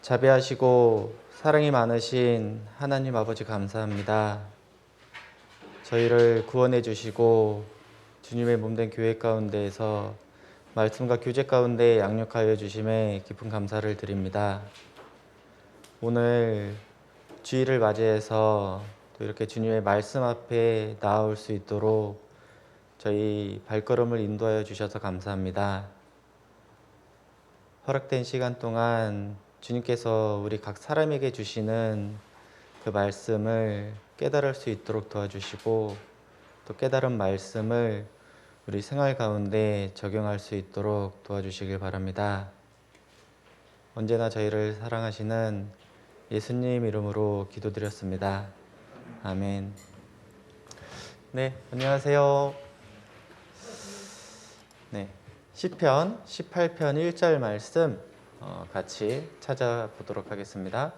자비하시고 사랑이 많으신 하나님 아버지 감사합니다. 저희를 구원해 주시고 주님의 몸된 교회 가운데에서 말씀과 교제 가운데 양육하여 주심에 깊은 감사를 드립니다. 오늘 주일을 맞이해서 또 이렇게 주님의 말씀 앞에 나아올 수 있도록 저희 발걸음을 인도하여 주셔서 감사합니다. 허락된 시간 동안 주님께서 우리 각 사람에게 주시는 그 말씀을 깨달을 수 있도록 도와주시고 또 깨달은 말씀을 우리 생활 가운데 적용할 수 있도록 도와주시길 바랍니다. 언제나 저희를 사랑하시는 예수님 이름으로 기도드렸습니다. 아멘. 네, 안녕하세요. 네, 시편 18편 1절 말씀 같이 찾아보도록 하겠습니다.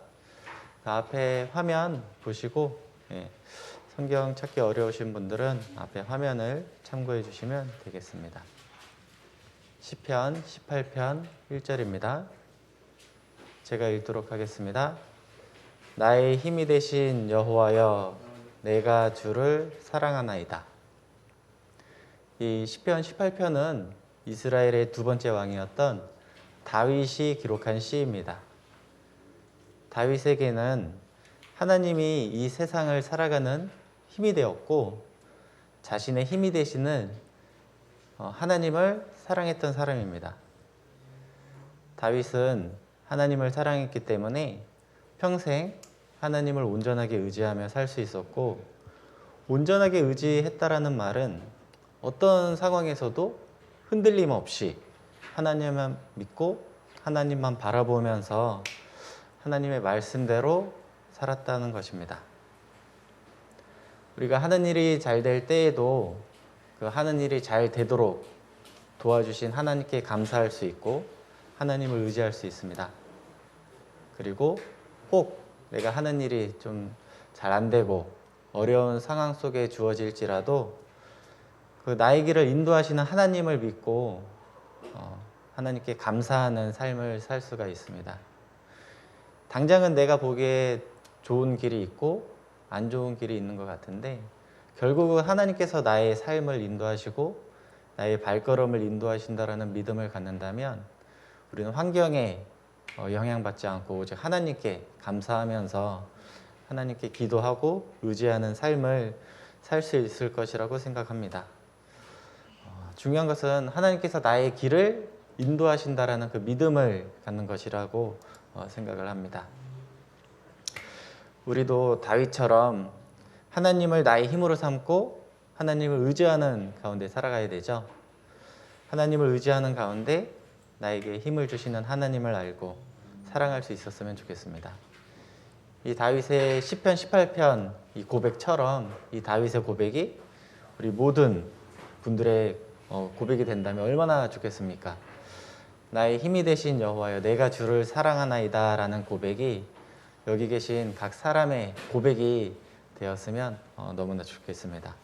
앞에 화면 보시고 성경 찾기 어려우신 분들은 앞에 화면을 참고해 주시면 되겠습니다. 시편 18편 1절입니다. 제가 읽도록 하겠습니다. 나의 힘이 되신 여호와여, 내가 주를 사랑하나이다. 이 시편 18편은 이스라엘의 두 번째 왕이었던 다윗이 기록한 시입니다. 다윗에게는 하나님이 이 세상을 살아가는 힘이 되었고 자신의 힘이 되시는 하나님을 사랑했던 사람입니다. 다윗은 하나님을 사랑했기 때문에 평생 하나님을 온전하게 의지하며 살 수 있었고, 온전하게 의지했다라는 말은 어떤 상황에서도 흔들림 없이 하나님만 믿고 하나님만 바라보면서 하나님의 말씀대로 살았다는 것입니다. 우리가 하는 일이 잘 될 때에도 그 하는 일이 잘 되도록 도와주신 하나님께 감사할 수 있고 하나님을 의지할 수 있습니다. 그리고 혹 내가 하는 일이 좀 잘 안 되고 어려운 상황 속에 주어질지라도 그 나의 길을 인도하시는 하나님을 믿고 하나님께 감사하는 삶을 살 수가 있습니다. 당장은 내가 보기에 좋은 길이 있고 안 좋은 길이 있는 것 같은데 결국은 하나님께서 나의 삶을 인도하시고 나의 발걸음을 인도하신다라는 믿음을 갖는다면 우리는 환경에 영향받지 않고 오직 하나님께 감사하면서 하나님께 기도하고 의지하는 삶을 살 수 있을 것이라고 생각합니다. 중요한 것은 하나님께서 나의 길을 인도하신다라는 그 믿음을 갖는 것이라고 생각을 합니다. 우리도 다윗처럼 하나님을 나의 힘으로 삼고 하나님을 의지하는 가운데 살아가야 되죠. 하나님을 의지하는 가운데 나에게 힘을 주시는 하나님을 알고 사랑할 수 있었으면 좋겠습니다. 이 다윗의 시편 18편 이 고백처럼 이 다윗의 고백이 우리 모든 분들의 고백이 된다면 얼마나 좋겠습니까? 나의 힘이 되신 여호와여, 내가 주를 사랑하나이다 라는 고백이 여기 계신 각 사람의 고백이 되었으면 너무나 좋겠습니다.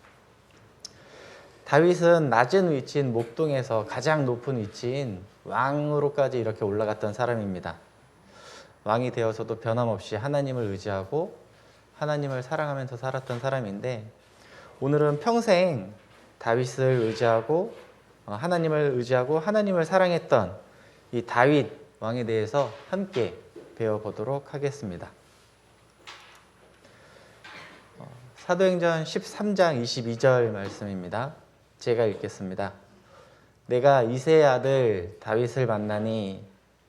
다윗은 낮은 위치인 목동에서 가장 높은 위치인 왕으로까지 이렇게 올라갔던 사람입니다. 왕이 되어서도 변함없이 하나님을 의지하고 하나님을 사랑하면서 살았던 사람인데, 오늘은 평생 다윗을 의지하고 하나님을 의지하고 하나님을 사랑했던 이 다윗 왕에 대해서 함께 배워보도록 하겠습니다. 사도행전 13장 22절 말씀입니다. 제가 읽겠습니다. 내가 이새의 아들 다윗을 만나니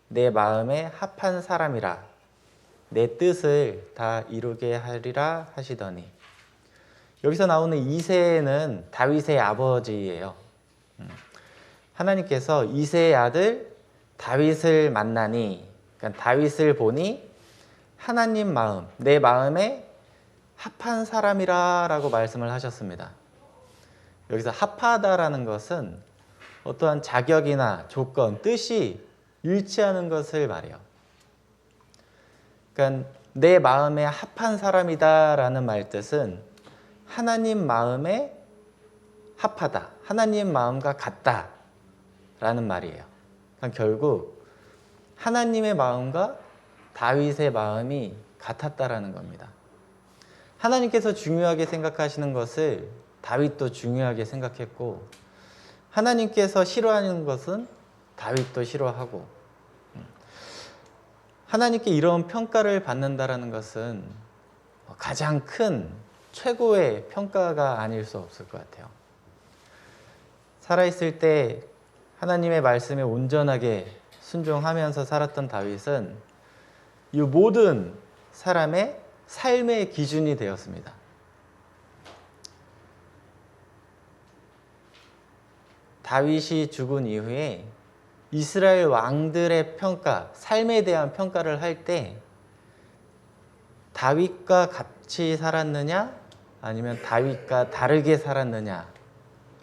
내 마음에 합한 사람이라 내 뜻을 다 이루게 하리라 하시더니, 여기서 나오는 이새는 다윗의 아버지예요. 하나님께서 이새의 아들 다윗을 만나니, 그러니까 다윗을 보니 하나님 마음, 내 마음에 합한 사람이라 라고 말씀을 하셨습니다. 여기서 합하다라는 것은 어떠한 자격이나 조건, 뜻이 일치하는 것을 말해요. 그러니까 내 마음에 합한 사람이다 라는 말뜻은 하나님 마음에 합하다, 하나님 마음과 같다 라는 말이에요. 그러니까 결국 하나님의 마음과 다윗의 마음이 같았다라는 겁니다. 하나님께서 중요하게 생각하시는 것을 다윗도 중요하게 생각했고, 하나님께서 싫어하는 것은 다윗도 싫어하고, 하나님께 이런 평가를 받는다라는 것은 가장 큰 최고의 평가가 아닐 수 없을 것 같아요. 살아있을 때 하나님의 말씀에 온전하게 순종하면서 살았던 다윗은 이 모든 사람의 삶의 기준이 되었습니다. 다윗이 죽은 이후에 이스라엘 왕들의 평가, 삶에 대한 평가를 할 때 다윗과 같이 살았느냐 아니면 다윗과 다르게 살았느냐로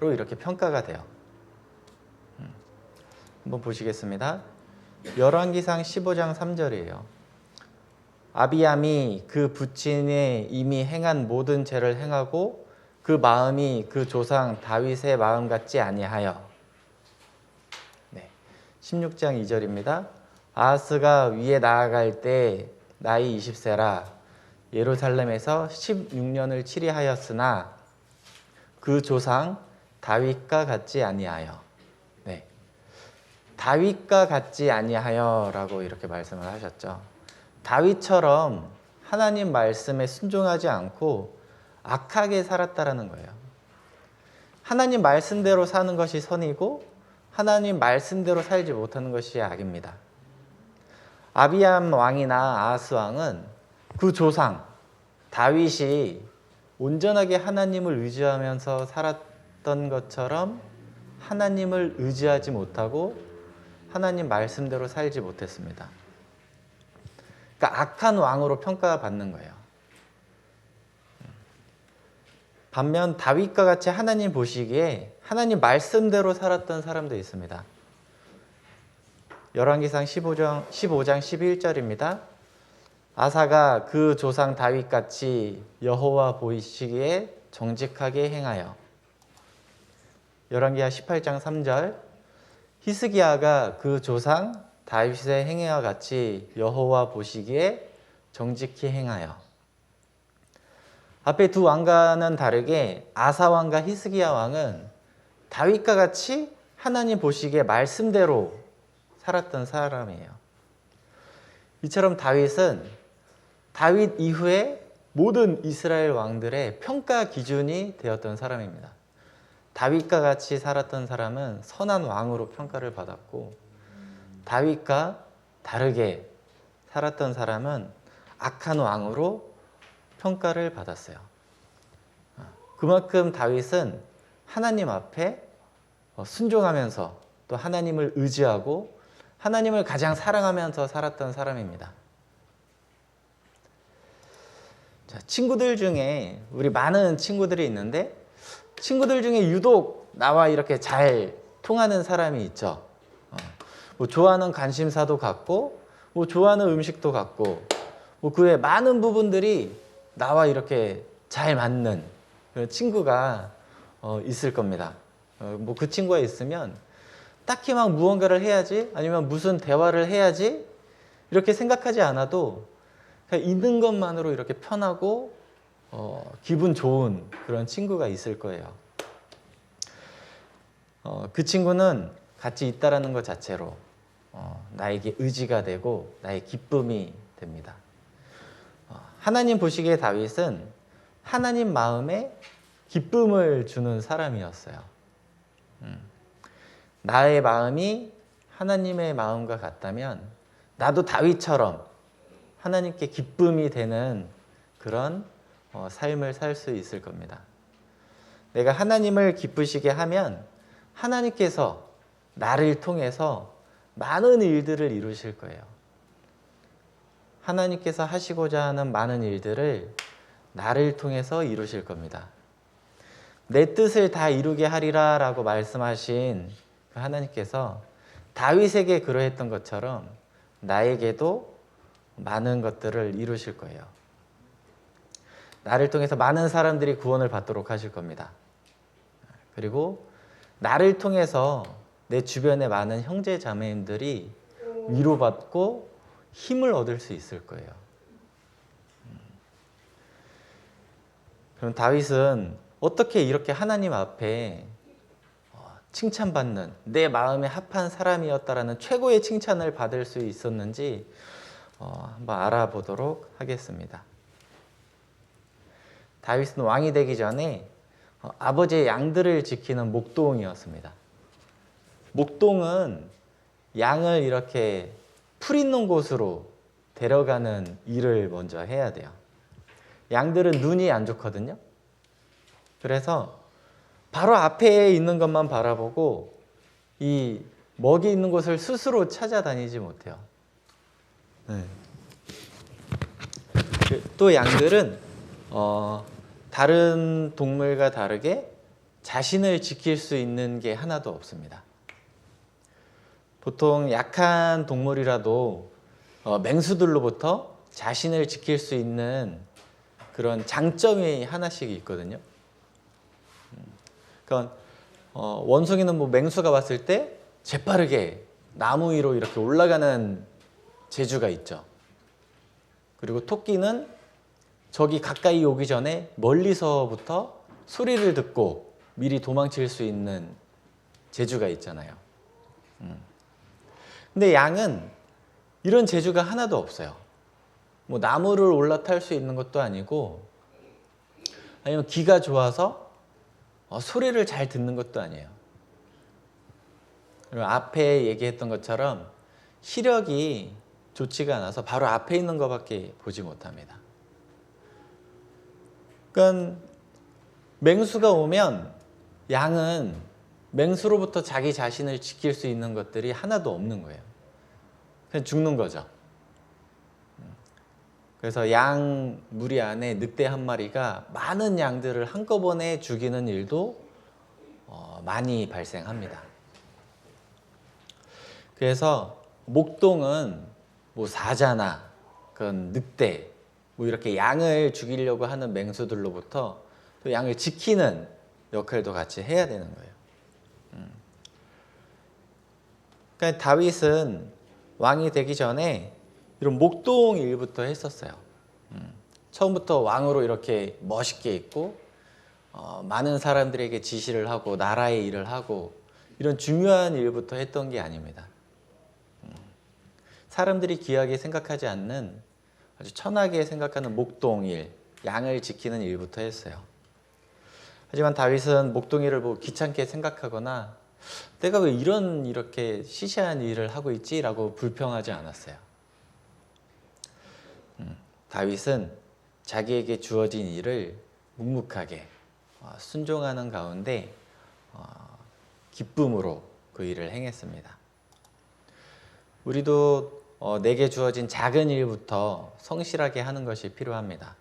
이렇게 평가가 돼요. 한번 보시겠습니다. 열왕기상 15장 3절이에요. 아비암이 그 부친에 이미 행한 모든 죄를 행하고 그 마음이 그 조상 다윗의 마음 같지 아니하여. 16장 2절입니다. 아하스가 위에 나아갈 때 나이 20세라 예루살렘에서 16년을 치리하였으나 그 조상 다윗과 같지 아니하여. 다윗과 같지 아니하여라고 이렇게 말씀을 하셨죠. 다윗처럼 하나님 말씀에 순종하지 않고 악하게 살았다라는 거예요. 하나님 말씀대로 사는 것이 선이고 하나님 말씀대로 살지 못하는 것이 악입니다. 아비암 왕이나 아하스 왕은 그 조상 다윗이 온전하게 하나님을 의지하면서 살았던 것처럼 하나님을 의지하지 못하고 하나님 말씀대로 살지 못했습니다. 그러니까 악한 왕으로 평가받는 거예요. 반면 다윗과 같이 하나님 보시기에 하나님 말씀대로 살았던 사람도 있습니다. 열왕기상 15장 11절입니다. 아사가 그 조상 다윗같이 여호와 보시기에 정직하게 행하여. 열왕기하 18장 3절. 히스기야가 그 조상 다윗의 행위와 같이 여호와 보시기에 정직히 행하여. 앞에 두 왕과는 다르게 아사 왕과 히스기야 왕은 다윗과 같이 하나님 보시기에 말씀대로 살았던 사람이에요. 이처럼 다윗은 다윗 이후에 모든 이스라엘 왕들의 평가 기준이 되었던 사람입니다. 다윗과 같이 살았던 사람은 선한 왕으로 평가를 받았고, 다윗과 다르게 살았던 사람은 악한 왕으로 평가를 받았어요. 그만큼 다윗은 하나님 앞에 순종하면서 또 하나님을 의지하고 하나님을 가장 사랑하면서 살았던 사람입니다. 자, 친구들 중에 우리 많은 친구들이 있는데 친구들 중에 유독 나와 이렇게 잘 통하는 사람이 있죠. 뭐 좋아하는 관심사도 같고 뭐 좋아하는 음식도 같고 뭐 그 외 많은 부분들이 나와 이렇게 잘 맞는 그런 친구가 있을 겁니다. 뭐 그 친구가 있으면 딱히 막 무언가를 해야지 아니면 무슨 대화를 해야지 이렇게 생각하지 않아도 그냥 있는 것만으로 이렇게 편하고 기분 좋은 그런 친구가 있을 거예요. 그 친구는 같이 있다라는 것 자체로 나에게 의지가 되고 나의 기쁨이 됩니다. 하나님 보시기에 다윗은 하나님 마음에 기쁨을 주는 사람이었어요. 나의 마음이 하나님의 마음과 같다면 나도 다윗처럼 하나님께 기쁨이 되는 그런 삶을 살 수 있을 겁니다. 내가 하나님을 기쁘시게 하면 하나님께서 나를 통해서 많은 일들을 이루실 거예요. 하나님께서 하시고자 하는 많은 일들을 나를 통해서 이루실 겁니다. 내 뜻을 다 이루게 하리라 라고 말씀하신 그 하나님께서 다윗에게 그러했던 것처럼 나에게도 많은 것들을 이루실 거예요. 나를 통해서 많은 사람들이 구원을 받도록 하실 겁니다. 그리고 나를 통해서 내 주변의 많은 형제 자매님들이 위로받고 힘을 얻을 수 있을 거예요. 그럼 다윗은 어떻게 이렇게 하나님 앞에 칭찬받는 내 마음에 합한 사람이었다라는 최고의 칭찬을 받을 수 있었는지 한번 알아보도록 하겠습니다. 다윗은 왕이 되기 전에 아버지의 양들을 지키는 목동이었습니다. 목동은 양을 이렇게 풀 있는 곳으로 데려가는 일을 먼저 해야 돼요. 양들은 눈이 안 좋거든요. 그래서 바로 앞에 있는 것만 바라보고 이 먹이 있는 곳을 스스로 찾아다니지 못해요. 네. 또 양들은 다른 동물과 다르게 자신을 지킬 수 있는 게 하나도 없습니다. 보통 약한 동물이라도 맹수들로부터 자신을 지킬 수 있는 그런 장점이 하나씩 있거든요. 그러니까 원숭이는 뭐 맹수가 왔을 때 재빠르게 나무 위로 이렇게 올라가는 재주가 있죠. 그리고 토끼는 적이 가까이 오기 전에 멀리서부터 소리를 듣고 미리 도망칠 수 있는 재주가 있잖아요. 근데 양은 이런 재주가 하나도 없어요. 뭐 나무를 올라탈 수 있는 것도 아니고 아니면 귀가 좋아서 소리를 잘 듣는 것도 아니에요. 그리고 앞에 얘기했던 것처럼 시력이 좋지가 않아서 바로 앞에 있는 것밖에 보지 못합니다. 그러니까 맹수가 오면 양은 맹수로부터 자기 자신을 지킬 수 있는 것들이 하나도 없는 거예요. 그냥 죽는 거죠. 그래서 양 무리 안에 늑대 한 마리가 많은 양들을 한꺼번에 죽이는 일도 많이 발생합니다. 그래서 목동은 뭐 사자나 그런 늑대, 뭐 이렇게 양을 죽이려고 하는 맹수들로부터 또 양을 지키는 역할도 같이 해야 되는 거예요. 그러니까 다윗은 왕이 되기 전에 이런 목동 일부터 했었어요. 처음부터 왕으로 이렇게 멋있게 있고 많은 사람들에게 지시를 하고 나라의 일을 하고 이런 중요한 일부터 했던 게 아닙니다. 사람들이 귀하게 생각하지 않는 아주 천하게 생각하는 목동일, 양을 지키는 일부터 했어요. 하지만 다윗은 목동일을 보고 귀찮게 생각하거나 내가 왜 이렇게 시시한 일을 하고 있지? 라고 불평하지 않았어요. 다윗은 자기에게 주어진 일을 묵묵하게 순종하는 가운데 기쁨으로 그 일을 행했습니다. 우리도 내게 주어진 작은 일부터 성실하게 하는 것이 필요합니다.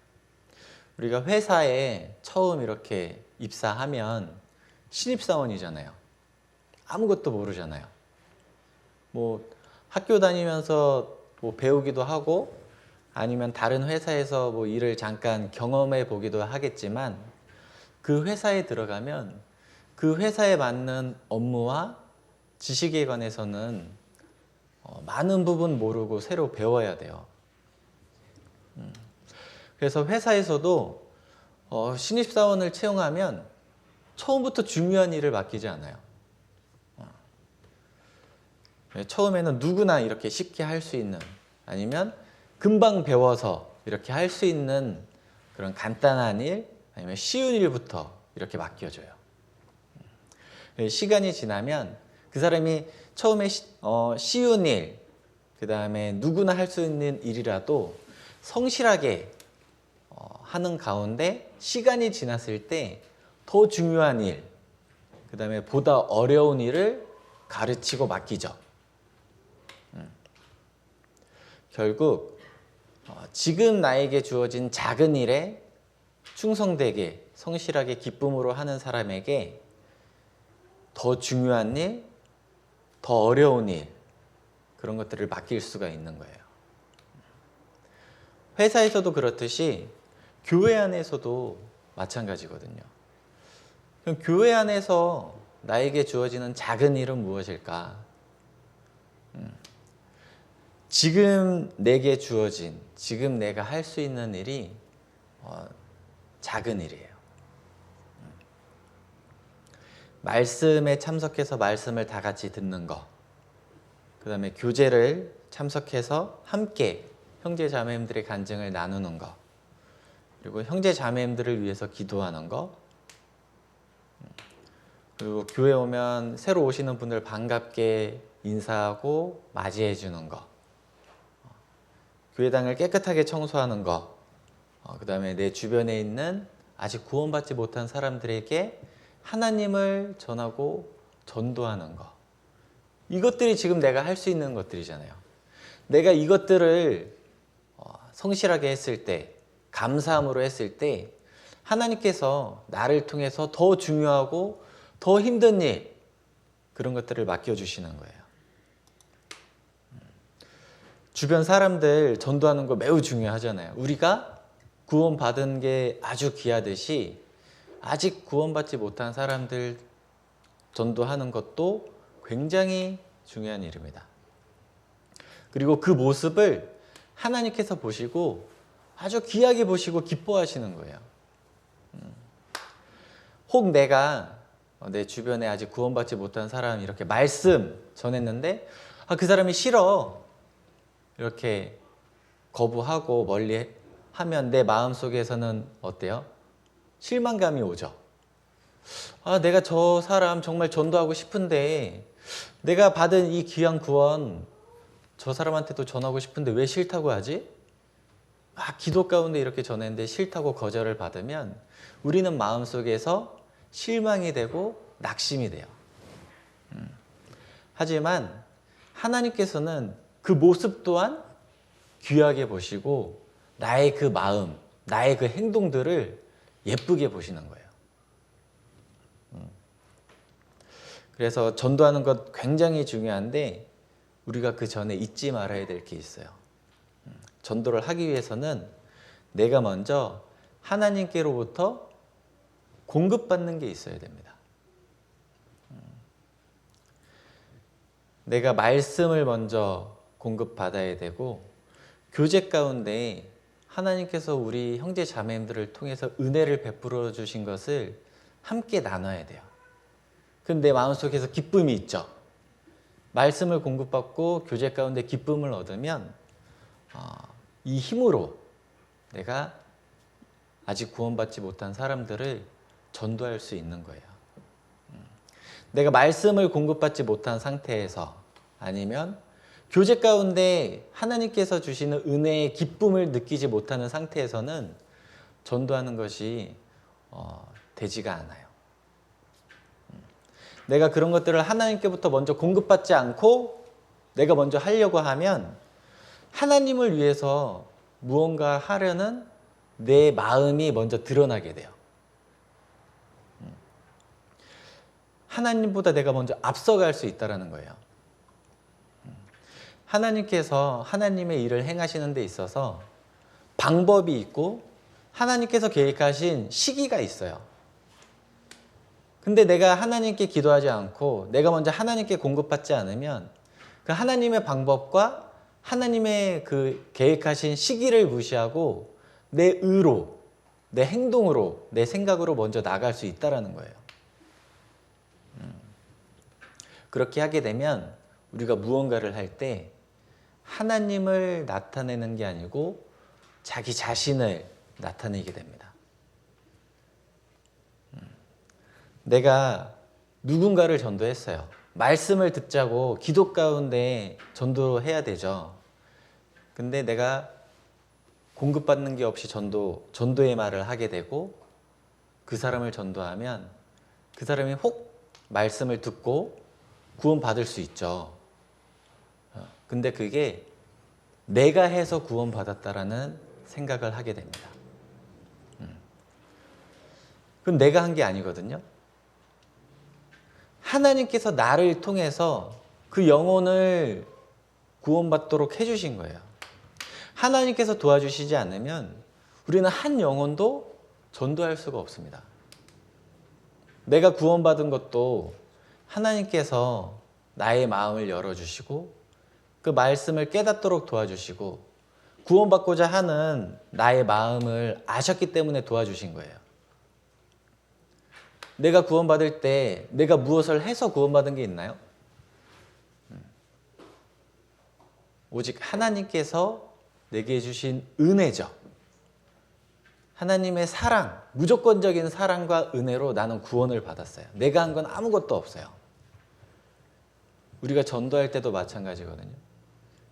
우리가 회사에 처음 이렇게 입사하면 신입사원이잖아요. 아무것도 모르잖아요. 뭐 학교 다니면서 뭐 배우기도 하고 아니면 다른 회사에서 뭐 일을 잠깐 경험해 보기도 하겠지만 그 회사에 들어가면 그 회사에 맞는 업무와 지식에 관해서는 많은 부분 모르고 새로 배워야 돼요. 그래서 회사에서도 신입사원을 채용하면 처음부터 중요한 일을 맡기지 않아요. 처음에는 누구나 이렇게 쉽게 할 수 있는 아니면 금방 배워서 이렇게 할 수 있는 그런 간단한 일 아니면 쉬운 일부터 이렇게 맡겨줘요. 시간이 지나면 그 사람이 처음에 쉬운 일, 그 다음에 누구나 할 수 있는 일이라도 성실하게 하는 가운데 시간이 지났을 때 더 중요한 일, 그 다음에 보다 어려운 일을 가르치고 맡기죠. 결국 지금 나에게 주어진 작은 일에 충성되게 성실하게 기쁨으로 하는 사람에게 더 중요한 일, 더 어려운 일 그런 것들을 맡길 수가 있는 거예요. 회사에서도 그렇듯이 교회 안에서도 마찬가지거든요. 그럼 교회 안에서 나에게 주어지는 작은 일은 무엇일까? 지금 내게 주어진, 지금 내가 할 수 있는 일이 작은 일이에요. 말씀에 참석해서 말씀을 다 같이 듣는 거, 그 다음에 교제를 참석해서 함께 형제 자매님들의 간증을 나누는 거, 그리고 형제 자매님들을 위해서 기도하는 거, 그리고 교회 오면 새로 오시는 분들 반갑게 인사하고 맞이해 주는 거, 교회당을 깨끗하게 청소하는 거, 그 다음에 내 주변에 있는 아직 구원받지 못한 사람들에게 하나님을 전하고 전도하는 거. 이것들이 지금 내가 할 수 있는 것들이잖아요. 내가 이것들을 성실하게 했을 때, 감사함으로 했을 때 하나님께서 나를 통해서 더 중요하고 더 힘든 일, 그런 것들을 맡겨주시는 거예요. 주변 사람들 전도하는 거 매우 중요하잖아요. 우리가 구원받은 게 아주 귀하듯이 아직 구원받지 못한 사람들 전도하는 것도 굉장히 중요한 일입니다. 그리고 그 모습을 하나님께서 보시고 아주 귀하게 보시고 기뻐하시는 거예요. 혹 내가 내 주변에 아직 구원받지 못한 사람 이렇게 말씀 전했는데 그 사람이 싫어, 이렇게 거부하고 멀리 하면 내 마음속에서는 어때요? 실망감이 오죠. 내가 저 사람 정말 전도하고 싶은데, 내가 받은 이 귀한 구원 저 사람한테도 전하고 싶은데 왜 싫다고 하지? 기도 가운데 이렇게 전했는데 싫다고 거절을 받으면 우리는 마음속에서 실망이 되고 낙심이 돼요. 하지만 하나님께서는 그 모습 또한 귀하게 보시고 나의 그 마음, 나의 그 행동들을 예쁘게 보시는 거예요. 그래서 전도하는 것 굉장히 중요한데 우리가 그 전에 잊지 말아야 될 게 있어요. 전도를 하기 위해서는 내가 먼저 하나님께로부터 공급받는 게 있어야 됩니다. 내가 말씀을 먼저 공급받아야 되고, 교제 가운데 하나님께서 우리 형제 자매님들을 통해서 은혜를 베풀어 주신 것을 함께 나눠야 돼요. 그럼 내 마음속에서 기쁨이 있죠. 말씀을 공급받고 교제 가운데 기쁨을 얻으면 이 힘으로 내가 아직 구원받지 못한 사람들을 전도할 수 있는 거예요. 내가 말씀을 공급받지 못한 상태에서, 아니면 교제 가운데 하나님께서 주시는 은혜의 기쁨을 느끼지 못하는 상태에서는 전도하는 것이 되지가 않아요. 내가 그런 것들을 하나님께부터 먼저 공급받지 않고 내가 먼저 하려고 하면 하나님을 위해서 무언가 하려는 내 마음이 먼저 드러나게 돼요. 하나님보다 내가 먼저 앞서갈 수 있다는 거예요. 하나님께서 하나님의 일을 행하시는 데 있어서 방법이 있고 하나님께서 계획하신 시기가 있어요. 근데 내가 하나님께 기도하지 않고 내가 먼저 하나님께 공급받지 않으면 그 하나님의 방법과 하나님의 그 계획하신 시기를 무시하고 내 의로, 내 행동으로, 내 생각으로 먼저 나갈 수 있다는 거예요. 그렇게 하게 되면 우리가 무언가를 할 때 하나님을 나타내는 게 아니고 자기 자신을 나타내게 됩니다. 내가 누군가를 전도했어요. 말씀을 듣자고 기도 가운데 전도해야 되죠. 근데 내가 공급받는 게 없이 전도의 말을 하게 되고 그 사람을 전도하면 그 사람이 혹 말씀을 듣고 구원받을 수 있죠. 근데 그게 내가 해서 구원받았다라는 생각을 하게 됩니다. 그건 내가 한 게 아니거든요. 하나님께서 나를 통해서 그 영혼을 구원받도록 해주신 거예요. 하나님께서 도와주시지 않으면 우리는 한 영혼도 전도할 수가 없습니다. 내가 구원받은 것도 하나님께서 나의 마음을 열어주시고 그 말씀을 깨닫도록 도와주시고 구원받고자 하는 나의 마음을 아셨기 때문에 도와주신 거예요. 내가 구원받을 때 내가 무엇을 해서 구원받은 게 있나요? 오직 하나님께서 내게 주신 은혜죠. 하나님의 사랑, 무조건적인 사랑과 은혜로 나는 구원을 받았어요. 내가 한 건 아무것도 없어요. 우리가 전도할 때도 마찬가지거든요.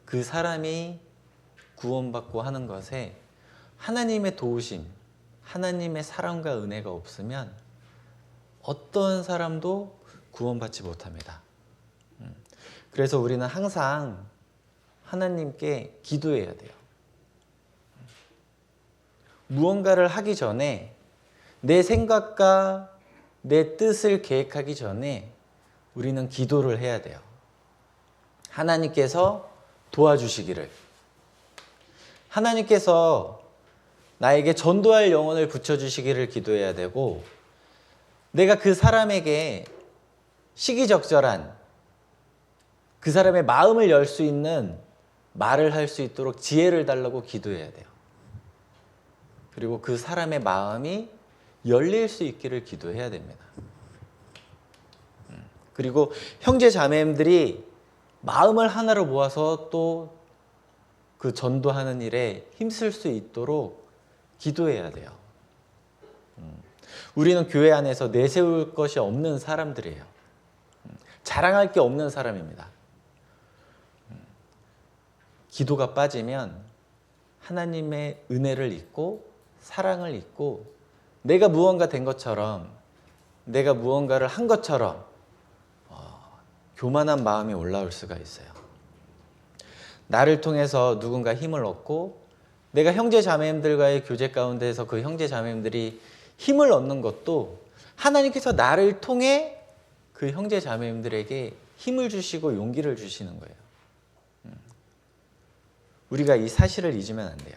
그 사람이 구원받고 하는 것에 하나님의 도우심, 하나님의 사랑과 은혜가 없으면 어떤 사람도 구원받지 못합니다. 그래서 우리는 항상 하나님께 기도해야 돼요. 무언가를 하기 전에 내 생각과 내 뜻을 계획하기 전에 우리는 기도를 해야 돼요. 하나님께서 도와주시기를. 하나님께서 나에게 전도할 영혼을 붙여주시기를 기도해야 되고, 내가 그 사람에게 시기적절한 그 사람의 마음을 열 수 있는 말을 할 수 있도록 지혜를 달라고 기도해야 돼요. 그리고 그 사람의 마음이 열릴 수 있기를 기도해야 됩니다. 그리고 형제 자매님들이 마음을 하나로 모아서 또 그 전도하는 일에 힘쓸 수 있도록 기도해야 돼요. 우리는 교회 안에서 내세울 것이 없는 사람들이에요. 자랑할 게 없는 사람입니다. 기도가 빠지면 하나님의 은혜를 잊고 사랑을 잊고 내가 무언가 된 것처럼, 내가 무언가를 한 것처럼 교만한 마음이 올라올 수가 있어요. 나를 통해서 누군가 힘을 얻고 내가 형제 자매님들과의 교제 가운데에서 그 형제 자매님들이 힘을 얻는 것도 하나님께서 나를 통해 그 형제 자매님들에게 힘을 주시고 용기를 주시는 거예요. 우리가 이 사실을 잊으면 안 돼요.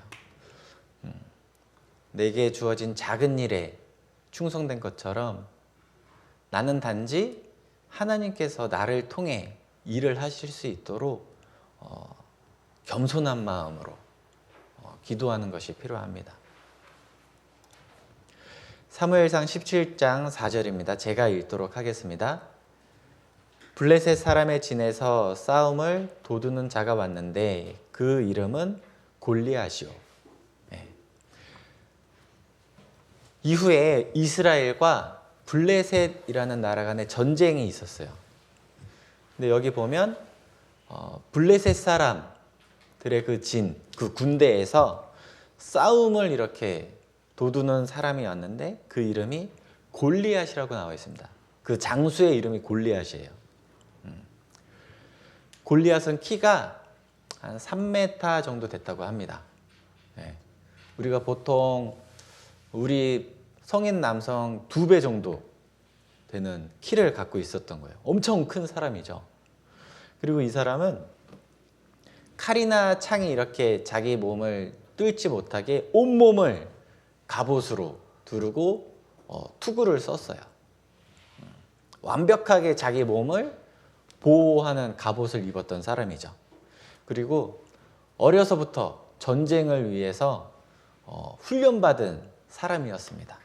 내게 주어진 작은 일에 충성된 것처럼 나는 단지 하나님께서 나를 통해 일을 하실 수 있도록 겸손한 마음으로 기도하는 것이 필요합니다. 사무엘상 17장 4절입니다. 제가 읽도록 하겠습니다. 블레셋 사람의 진에서 싸움을 도두는 자가 왔는데 그 이름은 골리앗이요. 네. 이후에 이스라엘과 블레셋이라는 나라 간의 전쟁이 있었어요. 근데 여기 보면 블레셋 사람들의 그 진, 그 군대에서 싸움을 이렇게 도두는 사람이 왔는데 그 이름이 골리앗이라고 나와 있습니다. 그 장수의 이름이 골리앗이에요. 골리앗은 키가 한 3m 정도 됐다고 합니다. 네. 우리가 보통 우리 성인 남성 2배 정도 되는 키를 갖고 있었던 거예요. 엄청 큰 사람이죠. 그리고 이 사람은 칼이나 창이 이렇게 자기 몸을 뚫지 못하게 온몸을 갑옷으로 두르고 투구를 썼어요. 완벽하게 자기 몸을 보호하는 갑옷을 입었던 사람이죠. 그리고 어려서부터 전쟁을 위해서 훈련받은 사람이었습니다.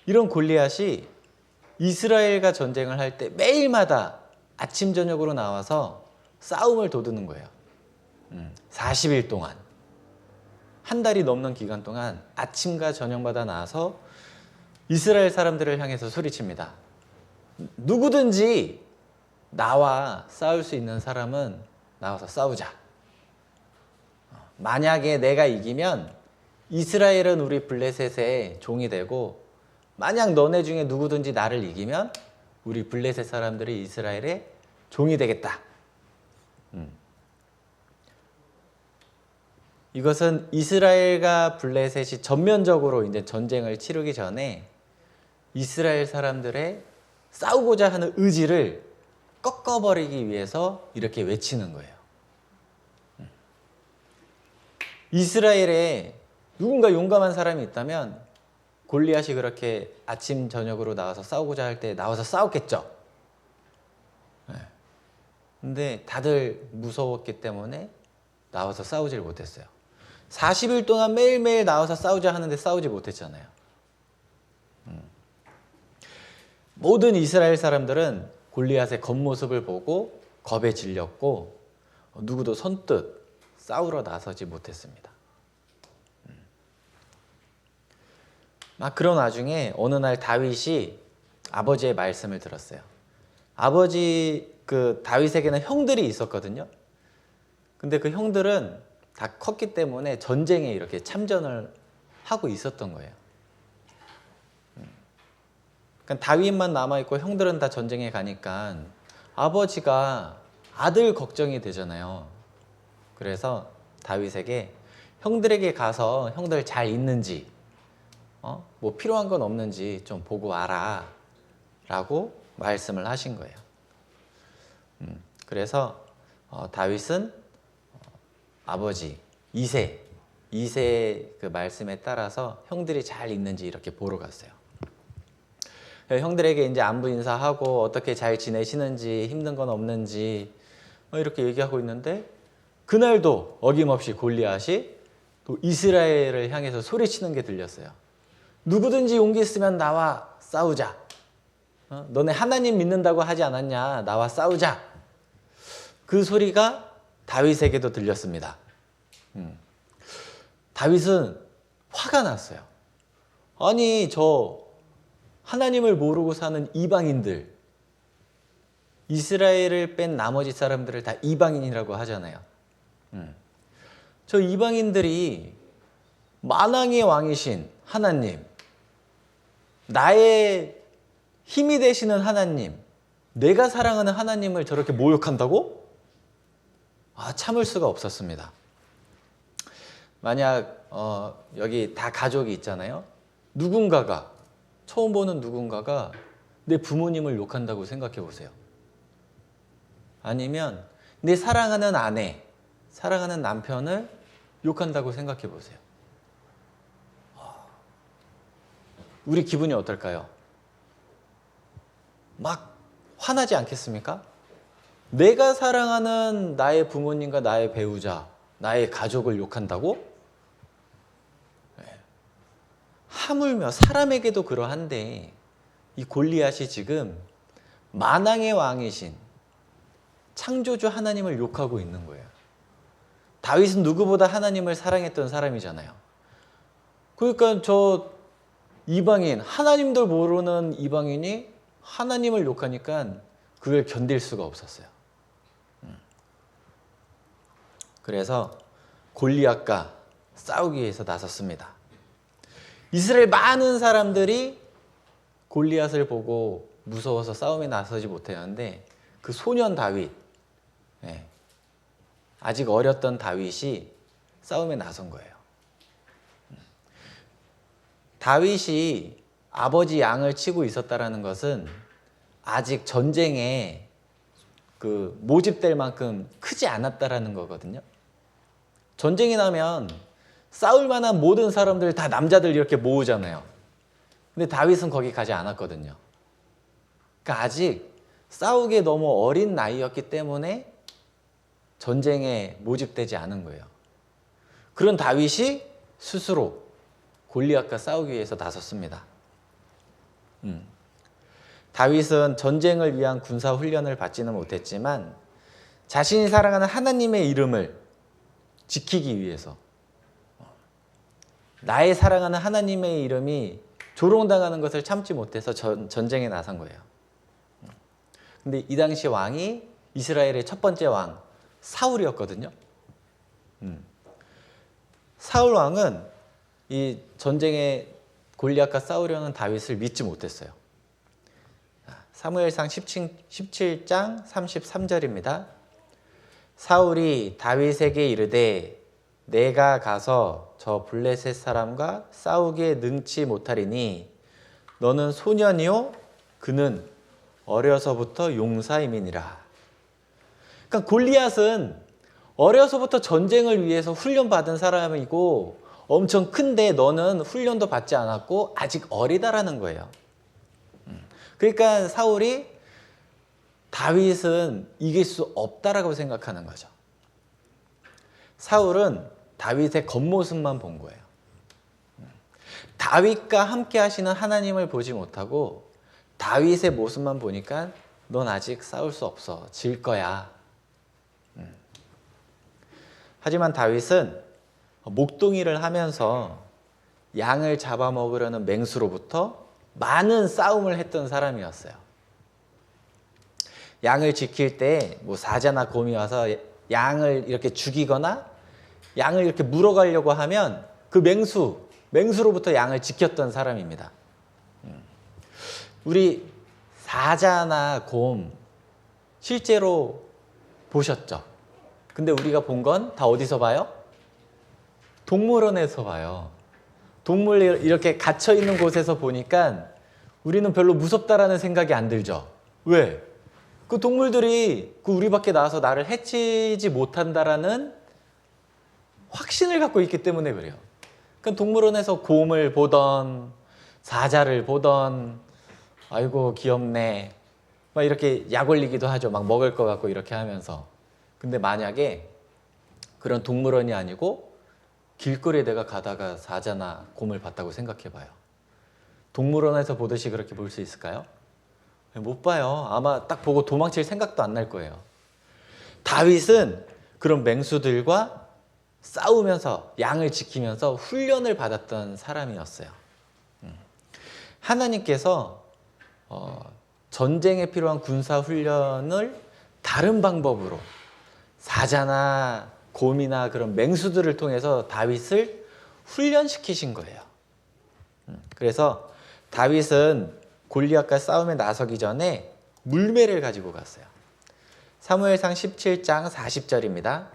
이런 골리앗이 이스라엘과 전쟁을 할 때 매일마다 아침 저녁으로 나와서 싸움을 도두는 거예요. 40일 동안, 한 달이 넘는 기간 동안 아침과 저녁마다 나와서 이스라엘 사람들을 향해서 소리칩니다. 누구든지 나와 싸울 수 있는 사람은 나와서 싸우자. 만약에 내가 이기면 이스라엘은 우리 블레셋의 종이 되고, 만약 너네 중에 누구든지 나를 이기면 우리 블레셋 사람들이 이스라엘의 종이 되겠다. 이것은 이스라엘과 블레셋이 전면적으로 이제 전쟁을 치르기 전에 이스라엘 사람들의 싸우고자 하는 의지를 꺾어버리기 위해서 이렇게 외치는 거예요. 이스라엘에 누군가 용감한 사람이 있다면 골리앗이 그렇게 아침 저녁으로 나와서 싸우고자 할 때 나와서 싸웠겠죠. 근데 다들 무서웠기 때문에 나와서 싸우지를 못했어요. 40일 동안 매일매일 나와서 싸우자 하는데 싸우지 못했잖아요. 모든 이스라엘 사람들은 골리앗의 겉모습을 보고 겁에 질렸고 누구도 선뜻 싸우러 나서지 못했습니다. 그런 와중에 어느 날 다윗이 아버지의 말씀을 들었어요. 아버지 다윗에게는 형들이 있었거든요. 근데 그 형들은 다 컸기 때문에 전쟁에 이렇게 참전을 하고 있었던 거예요. 그러니까 다윗만 남아있고 형들은 다 전쟁에 가니까 아버지가 아들 걱정이 되잖아요. 그래서 다윗에게 형들에게 가서 형들 잘 있는지 뭐 필요한 건 없는지 좀 보고 와라 라고 말씀을 하신 거예요. 그래서 다윗은 아버지 이세의 그 말씀에 따라서 형들이 잘 있는지 이렇게 보러 갔어요. 형들에게 이제 안부 인사하고 어떻게 잘 지내시는지 힘든 건 없는지 이렇게 얘기하고 있는데 그날도 어김없이 골리앗이 또 이스라엘을 향해서 소리치는 게 들렸어요. 누구든지 용기 있으면 나와 싸우자. 너네 하나님 믿는다고 하지 않았냐? 나와 싸우자. 그 소리가 다윗에게도 들렸습니다. 다윗은 화가 났어요. 아니 저 하나님을 모르고 사는 이방인들, 이스라엘을 뺀 나머지 사람들을 다 이방인이라고 하잖아요. 저 이방인들이 만왕의 왕이신 하나님, 나의 힘이 되시는 하나님, 내가 사랑하는 하나님을 저렇게 모욕한다고? 참을 수가 없었습니다. 만약 여기 다 가족이 있잖아요. 처음 보는 누군가가 내 부모님을 욕한다고 생각해 보세요. 아니면 내 사랑하는 아내, 사랑하는 남편을 욕한다고 생각해 보세요. 우리 기분이 어떨까요? 막 화나지 않겠습니까? 내가 사랑하는 나의 부모님과 나의 배우자, 나의 가족을 욕한다고? 하물며 사람에게도 그러한데 이 골리앗이 지금 만왕의 왕이신 창조주 하나님을 욕하고 있는 거예요. 다윗은 누구보다 하나님을 사랑했던 사람이잖아요. 그러니까 저 이방인, 하나님도 모르는 이방인이 하나님을 욕하니까 그걸 견딜 수가 없었어요. 그래서 골리앗과 싸우기 위해서 나섰습니다. 이스라엘 많은 사람들이 골리앗을 보고 무서워서 싸움에 나서지 못했는데 그 소년 다윗, 아직 어렸던 다윗이 싸움에 나선 거예요. 다윗이 아버지 양을 치고 있었다는 것은 아직 전쟁에 모집될 만큼 크지 않았다라는 거거든요. 전쟁이 나면 싸울 만한 모든 사람들 다 남자들 이렇게 모으잖아요. 근데 다윗은 거기 가지 않았거든요. 그러니까 아직 싸우기에 너무 어린 나이였기 때문에 전쟁에 모집되지 않은 거예요. 그런 다윗이 스스로 골리앗과 싸우기 위해서 나섰습니다. 다윗은 전쟁을 위한 군사 훈련을 받지는 못했지만 자신이 사랑하는 하나님의 이름을 지키기 위해서 나의 사랑하는 하나님의 이름이 조롱당하는 것을 참지 못해서 전쟁에 나선 거예요. 근데 이 당시 왕이 이스라엘의 첫 번째 왕 사울이었거든요. 사울 왕은 이 전쟁에 골리앗과 싸우려는 다윗을 믿지 못했어요. 사무엘상 17장 33절입니다. 사울이 다윗에게 이르되 내가 가서 저 블레셋 사람과 싸우기에 능치 못하리니 너는 소년이요 그는 어려서부터 용사임이니라. 그러니까 골리앗은 어려서부터 전쟁을 위해서 훈련받은 사람이고 엄청 큰데 너는 훈련도 받지 않았고 아직 어리다라는 거예요. 그러니까 사울이 다윗은 이길 수 없다라고 생각하는 거죠. 사울은 다윗의 겉모습만 본 거예요. 다윗과 함께 하시는 하나님을 보지 못하고 다윗의 모습만 보니까 넌 아직 싸울 수 없어. 질 거야. 하지만 다윗은 목동이를 하면서 양을 잡아먹으려는 맹수로부터 많은 싸움을 했던 사람이었어요. 양을 지킬 때 뭐 사자나 곰이 와서 양을 이렇게 죽이거나 양을 이렇게 물어가려고 하면 그 맹수로부터 양을 지켰던 사람입니다. 우리 사자나 곰 실제로 보셨죠? 근데 우리가 본 건 다 어디서 봐요? 동물원에서 봐요. 동물 이렇게 갇혀 있는 곳에서 보니까 우리는 별로 무섭다라는 생각이 안 들죠. 왜? 그 동물들이 우리 밖에 나와서 나를 해치지 못한다라는 확신을 갖고 있기 때문에 그래요. 그러니까 동물원에서 곰을 보던 사자를 보던 아이고 귀엽네 막 이렇게 약 올리기도 하죠. 막 먹을 것 같고 이렇게 하면서. 근데 만약에 그런 동물원이 아니고 길거리에 내가 가다가 사자나 곰을 봤다고 생각해봐요. 동물원에서 보듯이 그렇게 볼 수 있을까요? 못 봐요. 아마 딱 보고 도망칠 생각도 안 날 거예요. 다윗은 그런 맹수들과 싸우면서 양을 지키면서 훈련을 받았던 사람이었어요. 하나님께서 전쟁에 필요한 군사 훈련을 다른 방법으로 사자나 곰이나 그런 맹수들을 통해서 다윗을 훈련시키신 거예요. 그래서 다윗은 골리앗과 싸움에 나서기 전에 물매를 가지고 갔어요. 사무엘상 17장 40절입니다.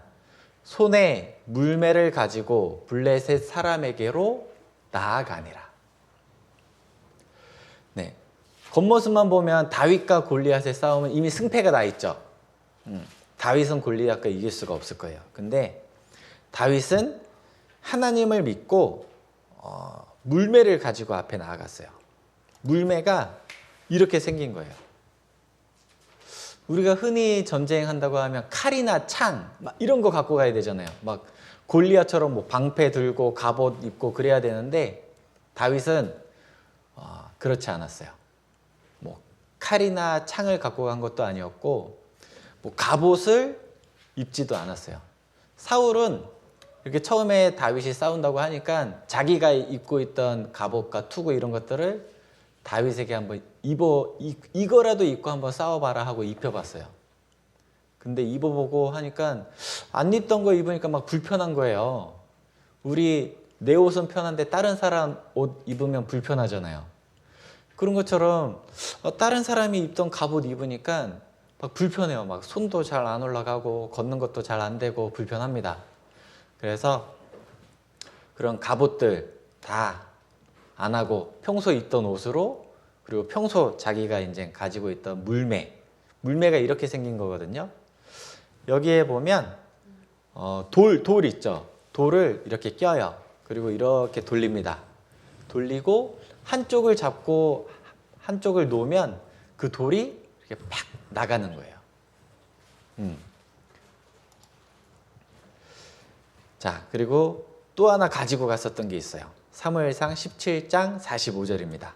손에 물매를 가지고 블레셋 사람에게로 나아가니라. 네, 겉모습만 보면 다윗과 골리앗의 싸움은 이미 승패가 나 있죠. 다윗은 골리앗과 이길 수가 없을 거예요. 근데 다윗은 하나님을 믿고 물매를 가지고 앞에 나아갔어요. 물매가 이렇게 생긴 거예요. 우리가 흔히 전쟁한다고 하면 칼이나 창 막 이런 거 갖고 가야 되잖아요. 막 골리앗처럼 뭐 방패 들고 갑옷 입고 그래야 되는데 다윗은 그렇지 않았어요. 뭐 칼이나 창을 갖고 간 것도 아니었고 뭐 갑옷을 입지도 않았어요. 사울은 이렇게 처음에 다윗이 싸운다고 하니까 자기가 입고 있던 갑옷과 투구 이런 것들을 다윗에게 한번 이거라도 입고 한번 싸워봐라 하고 입혀봤어요. 근데 입어보고 하니까 안 입던 거 입으니까 막 불편한 거예요. 내 옷은 편한데 다른 사람 옷 입으면 불편하잖아요. 그런 것처럼 다른 사람이 입던 갑옷 입으니까 막 불편해요. 막 손도 잘 안 올라가고 걷는 것도 잘 안 되고 불편합니다. 그래서 그런 갑옷들 다 안 하고 평소 입던 옷으로 그리고 평소 자기가 이제 가지고 있던 물매가 이렇게 생긴 거거든요. 여기에 보면 돌 있죠. 돌을 이렇게 껴요. 그리고 이렇게 돌립니다. 돌리고 한쪽을 잡고 한쪽을 놓으면 그 돌이 이렇게 팍 나가는 거예요. 자, 그리고 또 하나 가지고 갔었던 게 있어요. 사무엘상 17장 45절입니다.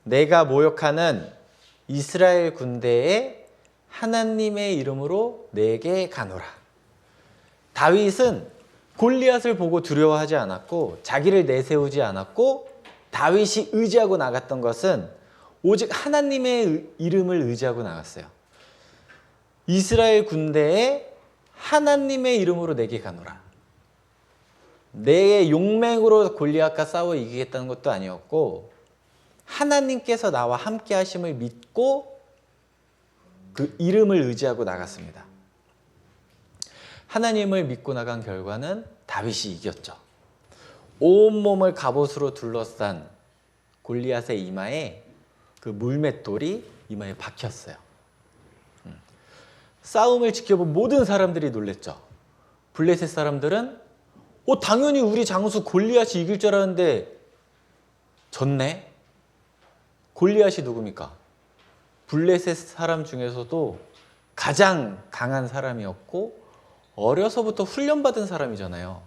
내가 모욕하는 이스라엘 군대에 하나님의 이름으로 내게 가노라. 다윗은 골리앗을 보고 두려워하지 않았고 자기를 내세우지 않았고 다윗이 의지하고 나갔던 것은 오직 하나님의 이름을 의지하고 나갔어요. 이스라엘 군대에 하나님의 이름으로 내게 가노라. 내 용맹으로 골리앗과 싸워 이기겠다는 것도 아니었고 하나님께서 나와 함께 하심을 믿고 그 이름을 의지하고 나갔습니다. 하나님을 믿고 나간 결과는 다윗이 이겼죠. 온몸을 갑옷으로 둘러싼 골리앗의 이마에 그 물맷돌이 이마에 박혔어요. 싸움을 지켜본 모든 사람들이 놀랬죠. 블레셋 사람들은 당연히 우리 장수 골리앗이 이길 줄 알았는데 졌네? 골리앗이 누굽니까? 블레셋 사람 중에서도 가장 강한 사람이었고 어려서부터 훈련받은 사람이잖아요.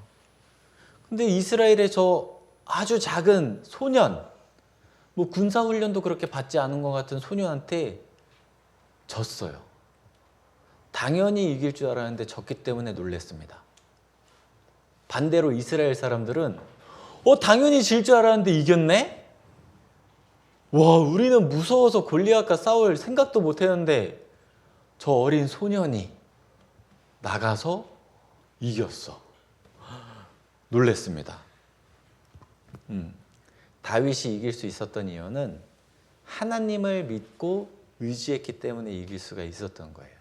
근데 이스라엘의 저 아주 작은 소년, 뭐 군사훈련도 그렇게 받지 않은 것 같은 소년한테 졌어요. 당연히 이길 줄 알았는데 졌기 때문에 놀랬습니다. 반대로 이스라엘 사람들은 당연히 질 줄 알았는데 이겼네? 와, 우리는 무서워서 골리앗과 싸울 생각도 못 했는데 저 어린 소년이 나가서 이겼어. 놀랬습니다. 다윗이 이길 수 있었던 이유는 하나님을 믿고 의지했기 때문에 이길 수가 있었던 거예요.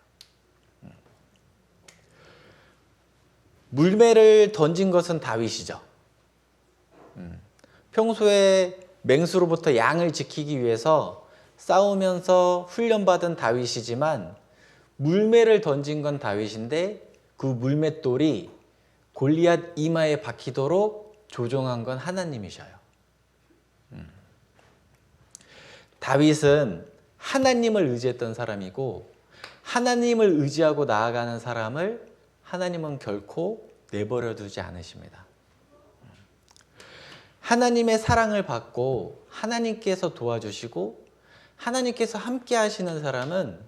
물매를 던진 것은 다윗이죠. 평소에 맹수로부터 양을 지키기 위해서 싸우면서 훈련받은 다윗이지만 물매를 던진 건 다윗인데 그 물맷돌이 골리앗 이마에 박히도록 조종한 건 하나님이셔요. 다윗은 하나님을 의지했던 사람이고 하나님을 의지하고 나아가는 사람을 하나님은 결코 내버려 두지 않으십니다. 하나님의 사랑을 받고 하나님께서 도와주시고 하나님께서 함께 하시는 사람은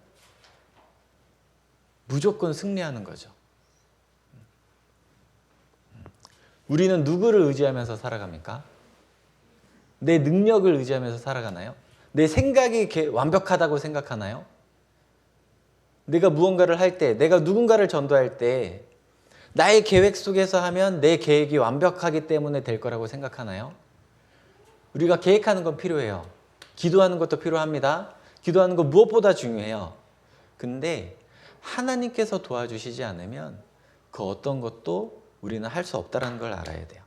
무조건 승리하는 거죠. 우리는 누구를 의지하면서 살아갑니까? 내 능력을 의지하면서 살아가나요? 내 생각이 완벽하다고 생각하나요? 내가 무언가를 할 때, 내가 누군가를 전도할 때 나의 계획 속에서 하면 내 계획이 완벽하기 때문에 될 거라고 생각하나요? 우리가 계획하는 건 필요해요. 기도하는 것도 필요합니다. 기도하는 건 무엇보다 중요해요. 근데 하나님께서 도와주시지 않으면 그 어떤 것도 우리는 할 수 없다는 걸 알아야 돼요.